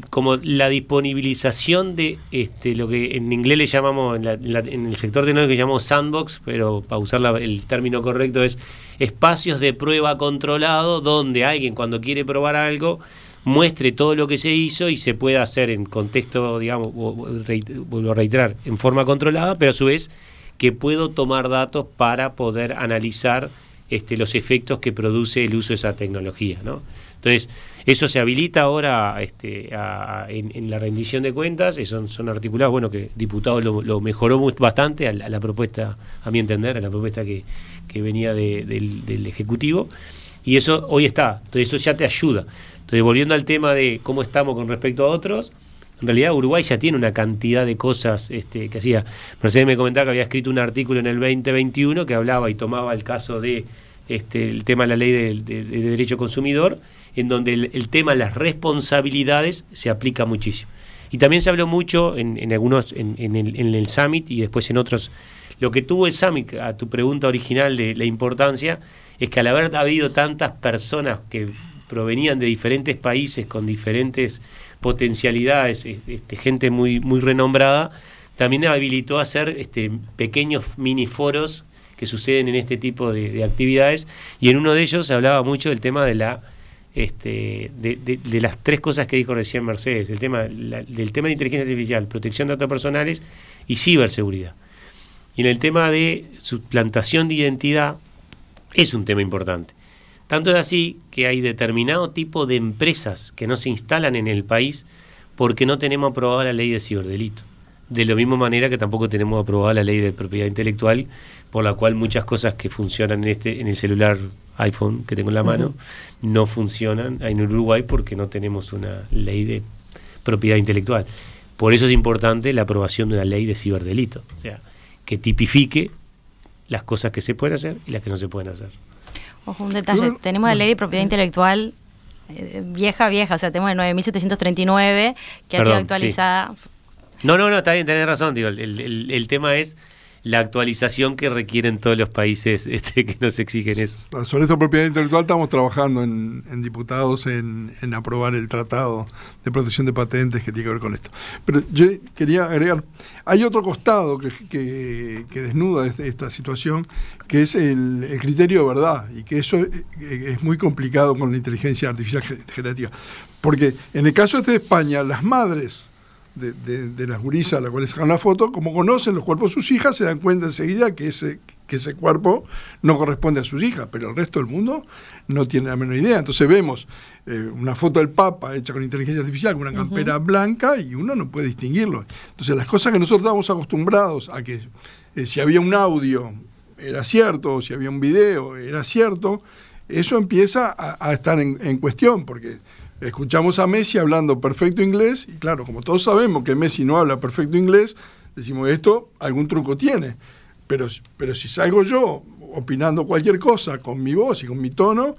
[SPEAKER 4] como la disponibilización de lo que en inglés le llamamos, en el sector tecnológico que llamamos sandbox, pero para usar el término correcto es espacios de prueba controlado, donde alguien, cuando quiere probar algo, muestre todo lo que se hizo y se pueda hacer en contexto, digamos, vuelvo a reiterar, en forma controlada, pero a su vez que puedo tomar datos para poder analizar los efectos que produce el uso de esa tecnología, ¿no? Entonces, eso se habilita ahora en la rendición de cuentas. Son articulados, bueno, que diputado lo mejoró bastante a la propuesta, a mi entender, a la propuesta que venía del Ejecutivo, y eso hoy está. Entonces eso ya te ayuda. Entonces, volviendo al tema de cómo estamos con respecto a otros, en realidad Uruguay ya tiene una cantidad de cosas que hacía. Mercedes me comentaba que había escrito un artículo en el 2021 que hablaba y tomaba el caso de el tema de la ley de derecho consumidor, en donde el tema de las responsabilidades se aplica muchísimo. Y también se habló mucho en el Summit y después en otros. Lo que tuvo el Summit, a tu pregunta original de la importancia, es que al haber habido tantas personas que provenían de diferentes países con diferentes potencialidades, gente muy, muy renombrada, también habilitó a hacer pequeños miniforos que suceden en este tipo de actividades, y en uno de ellos se hablaba mucho del tema de las tres cosas que dijo recién Mercedes, del tema de inteligencia artificial, protección de datos personales y ciberseguridad. Y en el tema de suplantación de identidad es un tema importante. Tanto es así que hay determinado tipo de empresas que no se instalan en el país porque no tenemos aprobada la ley de ciberdelito. De la misma manera que tampoco tenemos aprobada la ley de propiedad intelectual, por la cual muchas cosas que funcionan en el celular iPhone que tengo en la mano no funcionan en Uruguay porque no tenemos una ley de propiedad intelectual. Por eso es importante la aprobación de una ley de ciberdelito, o sea, que tipifique las cosas que se pueden hacer y las que no se pueden hacer.
[SPEAKER 3] Ojo, un detalle, tenemos la ley de propiedad intelectual vieja, o sea, tenemos el 9.739 que ha sido actualizada.
[SPEAKER 4] Sí. No, está bien, tenés razón, digo, el tema es la actualización que requieren todos los países que nos exigen eso.
[SPEAKER 5] Sobre esta propiedad intelectual estamos trabajando en diputados en aprobar el tratado de protección de patentes que tiene que ver con esto. Pero yo quería agregar, hay otro costado que desnuda esta situación, que es el criterio de verdad, y que eso es muy complicado con la inteligencia artificial generativa. Porque en el caso de España, las madres de las gurisas a las cuales sacan la foto, como conocen los cuerpos de sus hijas, se dan cuenta enseguida que ese cuerpo no corresponde a sus hijas, pero el resto del mundo no tiene la menor idea. Entonces vemos una foto del Papa hecha con inteligencia artificial, con una campera blanca, y uno no puede distinguirlo. Entonces las cosas que nosotros estábamos acostumbrados a que si había un audio era cierto, o si había un video era cierto, eso empieza a estar en cuestión, porque escuchamos a Messi hablando perfecto inglés, y claro, como todos sabemos que Messi no habla perfecto inglés, decimos, esto algún truco tiene. Pero si salgo yo opinando cualquier cosa con mi voz y con mi tono,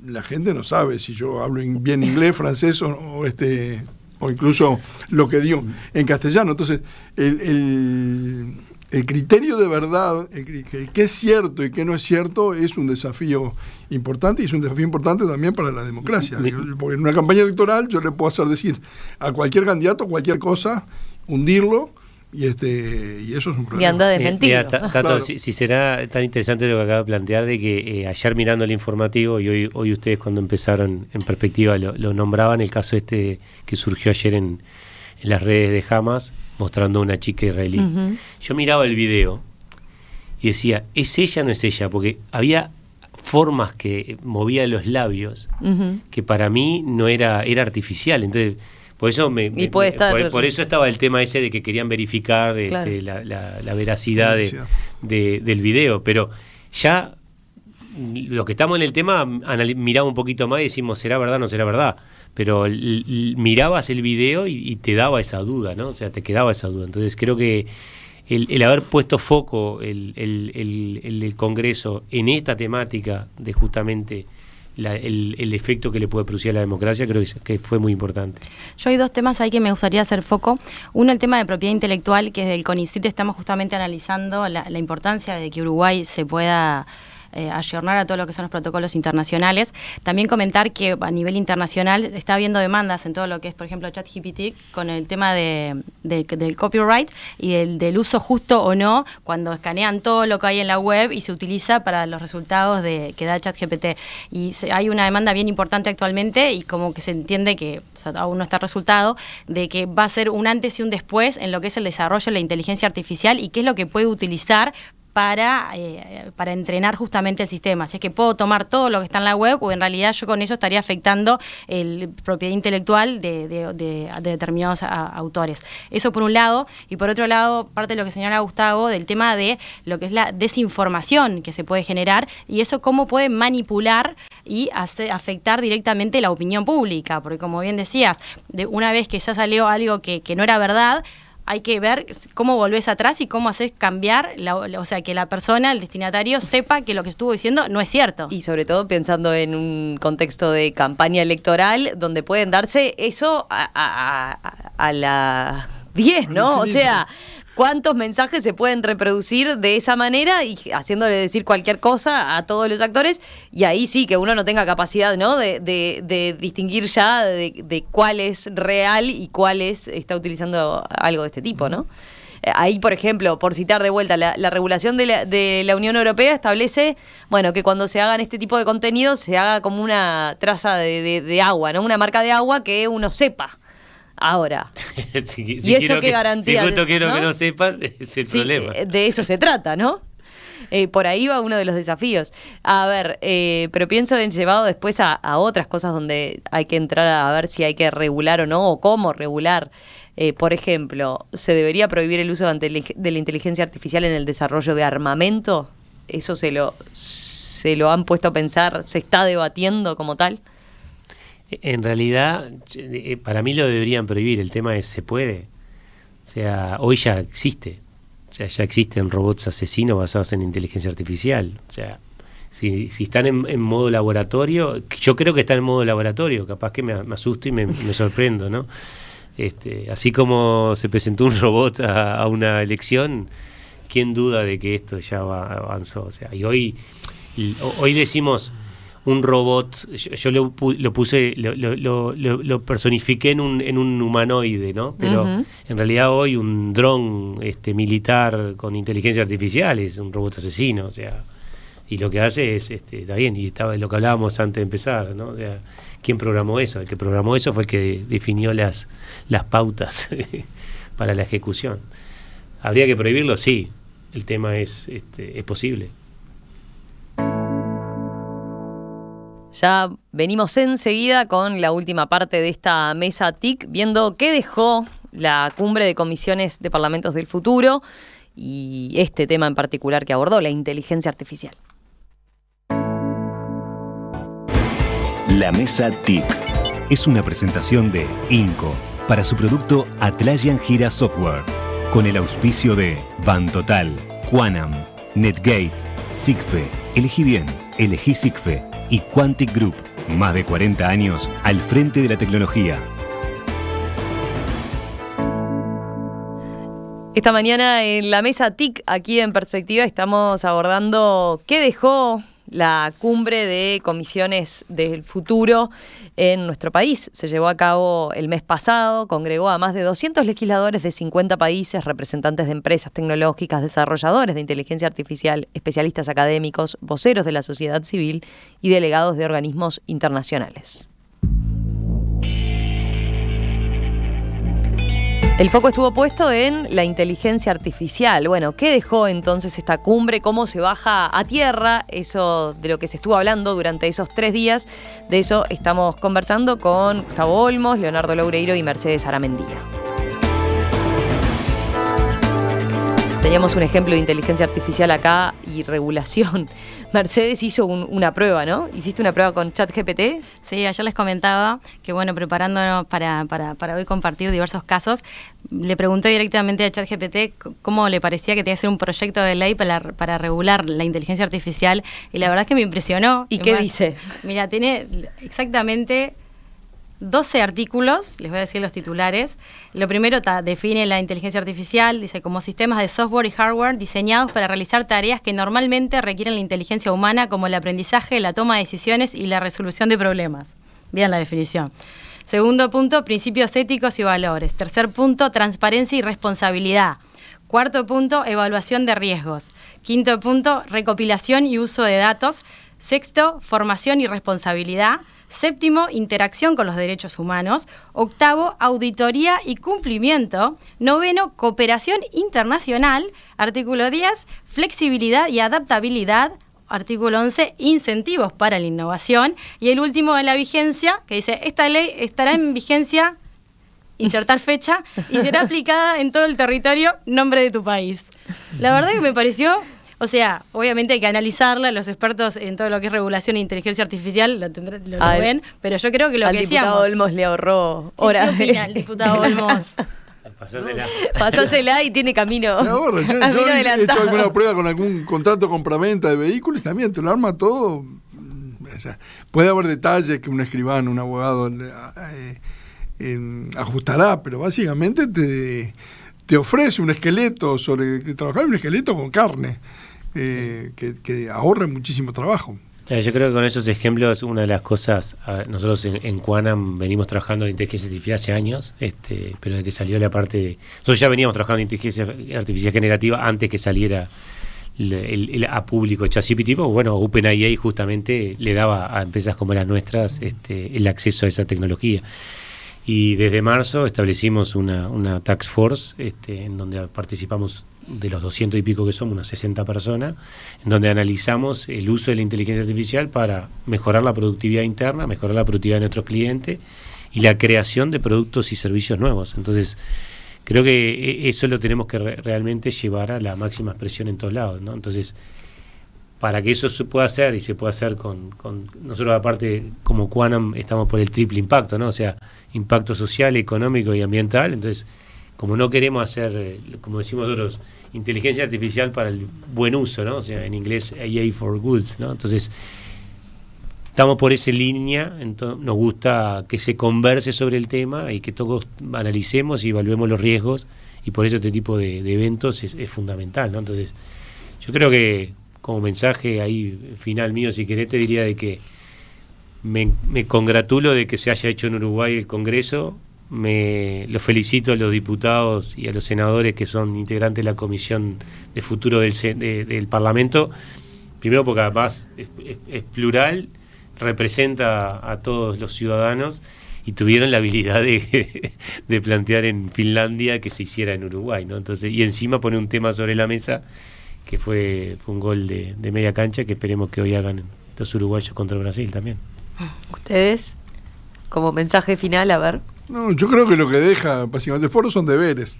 [SPEAKER 5] la gente no sabe si yo hablo bien inglés, francés o incluso lo que digo en castellano. Entonces, el criterio de verdad, el qué es cierto y qué no es cierto, es un desafío importante, y es un desafío importante también para la democracia. Porque en una campaña electoral yo le puedo hacer decir a cualquier candidato cualquier cosa, hundirlo, y eso es un problema.
[SPEAKER 2] Y anda a desmentirlo.
[SPEAKER 4] Tato,
[SPEAKER 5] Claro.
[SPEAKER 4] si será tan interesante lo que acaba de plantear, de que ayer mirando el informativo, y hoy ustedes cuando empezaron en perspectiva lo nombraban, el caso que surgió ayer en las redes de Hamas, mostrando a una chica israelí. Yo miraba el video y decía, ¿es ella o no es ella? Porque había formas que movía los labios que para mí no era artificial. Entonces, por eso
[SPEAKER 2] puede estar,
[SPEAKER 4] por eso estaba el tema ese de que querían verificar
[SPEAKER 2] claro,
[SPEAKER 4] la veracidad del video. Pero ya lo que estamos en el tema, miramos un poquito más y decimos, ¿será verdad o no será verdad? Pero mirabas el video y te daba esa duda, ¿no? O sea, te quedaba esa duda. Entonces creo que el haber puesto foco el Congreso en esta temática de justamente el efecto que le puede producir a la democracia, creo que fue muy importante.
[SPEAKER 3] Yo hay dos temas ahí que me gustaría hacer foco. Uno, el tema de propiedad intelectual, que desde el CONICYT estamos justamente analizando la importancia de que Uruguay se pueda ayornar a todo lo que son los protocolos internacionales. También comentar que a nivel internacional está habiendo demandas en todo lo que es, por ejemplo, ChatGPT, con el tema del copyright y del uso justo o no cuando escanean todo lo que hay en la web y se utiliza para los resultados que da ChatGPT. Y hay una demanda bien importante actualmente, y como que se entiende que, o sea, aún no está resultado, de que va a ser un antes y un después en lo que es el desarrollo de la inteligencia artificial y qué es lo que puede utilizar para entrenar justamente el sistema. Así es que puedo tomar todo lo que está en la web, o en realidad yo con eso estaría afectando la propiedad intelectual de determinados autores. Eso por un lado. Y por otro lado, parte de lo que señala Gustavo, del tema de lo que es la desinformación que se puede generar, y eso cómo puede manipular y afectar directamente la opinión pública. Porque como bien decías, una vez que ya salió algo que no era verdad, hay que ver cómo volvés atrás y cómo haces cambiar, o sea, que la persona, el destinatario, sepa que lo que estuvo diciendo no es cierto.
[SPEAKER 2] Y sobre todo pensando en un contexto de campaña electoral donde pueden darse eso a las 10, ¿no? O sea, ¿cuántos mensajes se pueden reproducir de esa manera y haciéndole decir cualquier cosa a todos los actores? Y ahí sí que uno no tenga capacidad, ¿no?, de distinguir ya de cuál es real y cuál está utilizando algo de este tipo, ¿no? Ahí, por ejemplo, por citar de vuelta, la regulación de la Unión Europea establece, bueno, que cuando se hagan este tipo de contenidos se haga como una traza de agua, ¿no? Una marca de agua que uno sepa. Ahora, ¿y eso qué garantía?
[SPEAKER 4] Si justo quiero,
[SPEAKER 2] ¿no?,
[SPEAKER 4] que no sepan, es el problema.
[SPEAKER 2] De eso se trata, ¿no? Por ahí va uno de los desafíos. A ver, pero pienso en llevado después a otras cosas donde hay que entrar a ver si hay que regular o no, o cómo regular. Por ejemplo, ¿se debería prohibir el uso de la inteligencia artificial en el desarrollo de armamento? ¿Eso se lo han puesto a pensar? ¿Se está debatiendo como tal?
[SPEAKER 4] En realidad, para mí lo deberían prohibir. El tema es, ¿se puede? O sea, hoy ya existe. O sea, ya existen robots asesinos basados en inteligencia artificial. O sea, si están en modo laboratorio, yo creo que están en modo laboratorio, capaz que me asusto y me sorprendo, ¿no? Así como se presentó un robot a una elección, ¿quién duda de que esto ya avanzó? O sea, y hoy decimos un robot, yo lo puse, lo personifiqué en un humanoide, ¿no? Pero en realidad hoy un dron militar con inteligencia artificial es un robot asesino, o sea, y lo que hace es, está bien, y estaba lo que hablábamos antes de empezar, ¿no? O sea, ¿quién programó eso? El que programó eso fue el que definió las pautas para la ejecución. ¿Habría que prohibirlo? Sí. El tema es posible.
[SPEAKER 2] Ya venimos enseguida con la última parte de esta mesa TIC, viendo qué dejó la cumbre de comisiones de parlamentos del futuro y este tema en particular que abordó, la inteligencia artificial.
[SPEAKER 1] La mesa TIC es una presentación de INCO para su producto Atlassian Gira Software, con el auspicio de Bantotal, Quanam, Netgate, Sigfe, elegí bien, elegí Sigfe y Quantic Group, más de 40 años al frente de la tecnología.
[SPEAKER 2] Esta mañana en la mesa TIC, aquí en Perspectiva, estamos abordando qué dejó la cumbre de comisiones del futuro en nuestro país. Se llevó a cabo el mes pasado, congregó a más de 200 legisladores de 50 países, representantes de empresas tecnológicas, desarrolladores de inteligencia artificial, especialistas académicos, voceros de la sociedad civil y delegados de organismos internacionales. El foco estuvo puesto en la inteligencia artificial. Bueno, ¿qué dejó entonces esta cumbre? ¿Cómo se baja a tierra? Eso de lo que se estuvo hablando durante esos 3 días. De eso estamos conversando con Gustavo Olmos, Leonardo Loureiro y Mercedes Aramendía. Teníamos un ejemplo de inteligencia artificial acá y regulación. Mercedes hizo una prueba, ¿no? ¿Hiciste una prueba con ChatGPT?
[SPEAKER 3] Sí, ayer les comentaba que, bueno, preparándonos para hoy compartir diversos casos, le pregunté directamente a ChatGPT cómo le parecía que tenía que ser un proyecto de ley para regular la inteligencia artificial, y la verdad es que me impresionó.
[SPEAKER 2] ¿Y qué dice?
[SPEAKER 3] Mira, tiene exactamente 12 artículos, les voy a decir los titulares. Lo primero define la inteligencia artificial, dice, como sistemas de software y hardware diseñados para realizar tareas que normalmente requieren la inteligencia humana, como el aprendizaje, la toma de decisiones y la resolución de problemas. Bien la definición. Segundo punto, principios éticos y valores. Tercer punto, transparencia y responsabilidad. Cuarto punto, evaluación de riesgos. Quinto punto, recopilación y uso de datos. Sexto, formación y responsabilidad. Séptimo, interacción con los derechos humanos. Octavo, auditoría y cumplimiento. Noveno, cooperación internacional. Artículo 10, flexibilidad y adaptabilidad. Artículo 11, incentivos para la innovación. Y el último de la vigencia, que dice, esta ley estará en vigencia, insertar fecha, y será aplicada en todo el territorio, nombre de tu país. La verdad que me pareció... O sea, obviamente hay que analizarla, los expertos en todo lo que es regulación e inteligencia artificial lo ven, pero yo creo que lo que decíamos...
[SPEAKER 2] Al diputado Olmos le ahorró horas.
[SPEAKER 3] ¿Qué opina el diputado Olmos?
[SPEAKER 2] Pasásela y tiene camino.
[SPEAKER 5] Yo he hecho alguna prueba con algún contrato compraventa de vehículos, también te lo arma todo. O sea, puede haber detalles que un escribano, un abogado ajustará, pero básicamente te ofrece un esqueleto trabajar un esqueleto con carne. Que ahorra muchísimo trabajo.
[SPEAKER 4] Yo creo que con esos ejemplos, una de las cosas, nosotros en Quanam venimos trabajando en inteligencia artificial hace años, pero de que salió la parte de... Nosotros ya veníamos trabajando en inteligencia artificial generativa antes que saliera a público ChatGPT, porque bueno, OpenAI justamente le daba a empresas como las nuestras el acceso a esa tecnología. Y desde marzo establecimos una task force en donde participamos de los 200 y pico que somos, unas 60 personas, en donde analizamos el uso de la inteligencia artificial para mejorar la productividad interna, mejorar la productividad de nuestros clientes y la creación de productos y servicios nuevos. Entonces, creo que eso lo tenemos que realmente llevar a la máxima expresión en todos lados, ¿no? Entonces, para que eso se pueda hacer, y se pueda hacer con nosotros, aparte, como Quanam, estamos por el triple impacto, ¿no? O sea, impacto social, económico y ambiental. Entonces, como no queremos hacer, como decimos nosotros, inteligencia artificial para el buen uso, ¿no? O sea, en inglés, AI for goods, ¿no? Entonces, estamos por esa línea. Nos gusta que se converse sobre el tema y que todos analicemos y evaluemos los riesgos, y por eso este tipo de eventos es fundamental, ¿no? Entonces, yo creo que como mensaje ahí final mío, si querés, te diría de que me congratulo de que se haya hecho en Uruguay el Congreso. Los felicito a los diputados y a los senadores que son integrantes de la Comisión de Futuro del Parlamento. Primero porque además es plural, representa a todos los ciudadanos, y tuvieron la habilidad de plantear en Finlandia que se hiciera en Uruguay, ¿no? Entonces, y encima pone un tema sobre la mesa que fue un gol de media cancha, que esperemos que hoy hagan los uruguayos contra Brasil también.
[SPEAKER 2] ¿Ustedes? Como mensaje final, a ver.
[SPEAKER 5] No, yo creo que lo que deja básicamente el foro son deberes.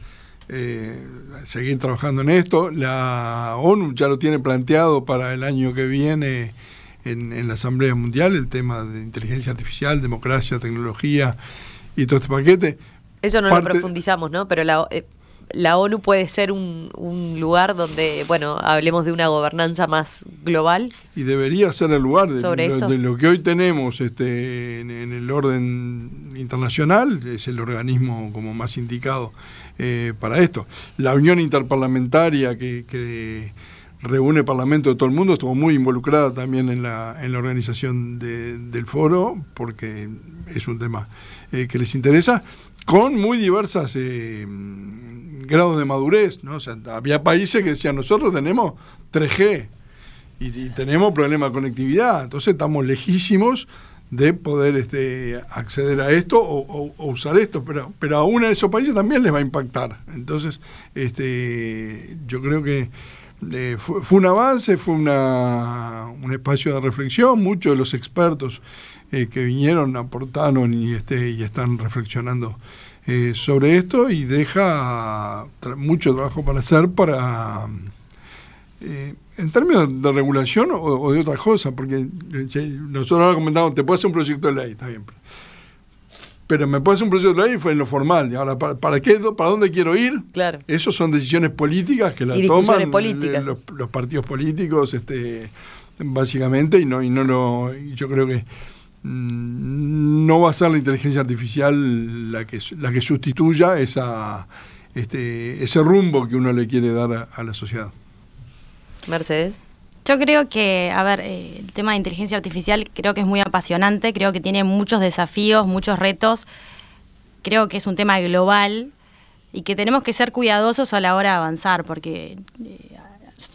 [SPEAKER 5] Seguir trabajando en esto. La ONU ya lo tiene planteado para el año que viene en la Asamblea Mundial, el tema de inteligencia artificial, democracia, tecnología y todo este paquete.
[SPEAKER 2] Eso no lo profundizamos, ¿no? Pero la ONU puede ser un lugar donde, bueno, hablemos de una gobernanza más global.
[SPEAKER 5] Y debería ser el lugar
[SPEAKER 2] de
[SPEAKER 5] lo que hoy tenemos en el orden internacional, es el organismo como más indicado para esto. La Unión Interparlamentaria que reúne parlamentos de todo el mundo estuvo muy involucrada también en la organización del foro, porque es un tema que les interesa, con muy diversas grados de madurez, ¿no? O sea, había países que decían, nosotros tenemos 3G y tenemos problemas de conectividad, entonces estamos lejísimos de poder acceder a esto o usar esto, pero a uno de esos países también les va a impactar. Entonces, yo creo que fue un avance, fue un espacio de reflexión. Muchos de los expertos que vinieron aportaron y están reflexionando sobre esto, y deja mucho trabajo para hacer en términos de regulación o de otra cosa, porque nosotros ahora comentamos, te puede hacer un proyecto de ley, está bien, pero me puede hacer un proyecto de ley fue en lo formal. Ahora, ¿para qué? ¿Para dónde quiero ir?
[SPEAKER 2] Claro.
[SPEAKER 5] Eso son decisiones políticas que las toman los partidos políticos, básicamente, yo creo que no va a ser la inteligencia artificial la que sustituya ese rumbo que uno le quiere dar a la sociedad.
[SPEAKER 2] Mercedes.
[SPEAKER 3] Yo creo que, el tema de inteligencia artificial creo que es muy apasionante, creo que tiene muchos desafíos, muchos retos, creo que es un tema global y que tenemos que ser cuidadosos a la hora de avanzar, porque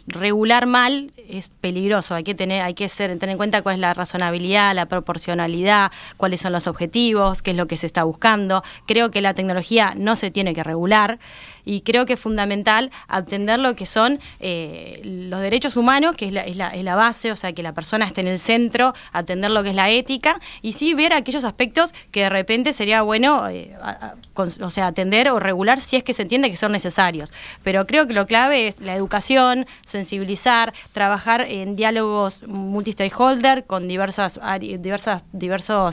[SPEAKER 3] regular mal es peligroso. Hay que tener en cuenta cuál es la razonabilidad, la proporcionalidad, cuáles son los objetivos, qué es lo que se está buscando. Creo que la tecnología no se tiene que regular, y creo que es fundamental atender lo que son los derechos humanos, que es la base, o sea, que la persona esté en el centro, atender lo que es la ética, y sí ver aquellos aspectos que de repente sería bueno atender o regular si es que se entiende que son necesarios. Pero creo que lo clave es la educación, sensibilizar, trabajar en diálogos multi-stakeholder con diversos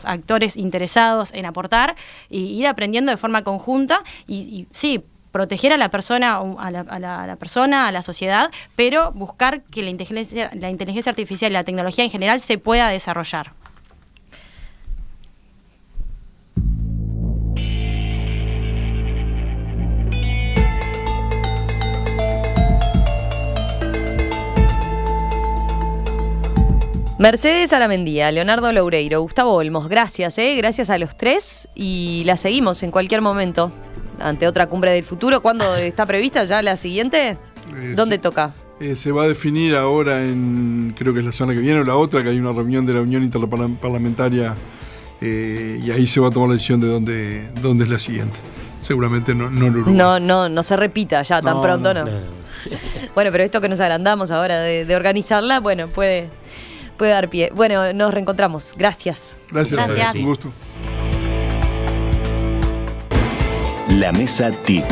[SPEAKER 3] actores interesados en aportar, y ir aprendiendo de forma conjunta y sí, proteger a la persona, a la sociedad, pero buscar que la inteligencia artificial y la tecnología en general se pueda desarrollar.
[SPEAKER 2] Mercedes Aramendía, Leonardo Loureiro, Gustavo Olmos, gracias, gracias a los tres, y la seguimos en cualquier momento ante otra cumbre del futuro. ¿Cuándo está prevista ya la siguiente? ¿Dónde toca?
[SPEAKER 5] Se va a definir ahora creo que es la semana que viene o la otra, que hay una reunión de la Unión Interparlamentaria, y ahí se va a tomar la decisión de dónde es la siguiente. Seguramente no en Uruguay.
[SPEAKER 2] No se repita ya tan pronto, no. Bueno, pero esto que nos agrandamos ahora de organizarla, bueno, puede dar pie. Bueno, nos reencontramos. Gracias.
[SPEAKER 5] Gracias. Un gusto.
[SPEAKER 1] La Mesa TIC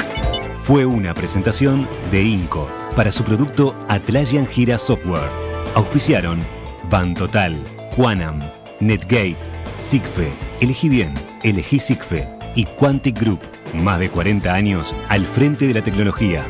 [SPEAKER 1] fue una presentación de INCO para su producto Atlassian Gira Software. Auspiciaron Bantotal, Quanam, Netgate, Sigfe, Elegí Bien, Elegí Sigfe y Quantic Group. Más de 40 años al frente de la tecnología.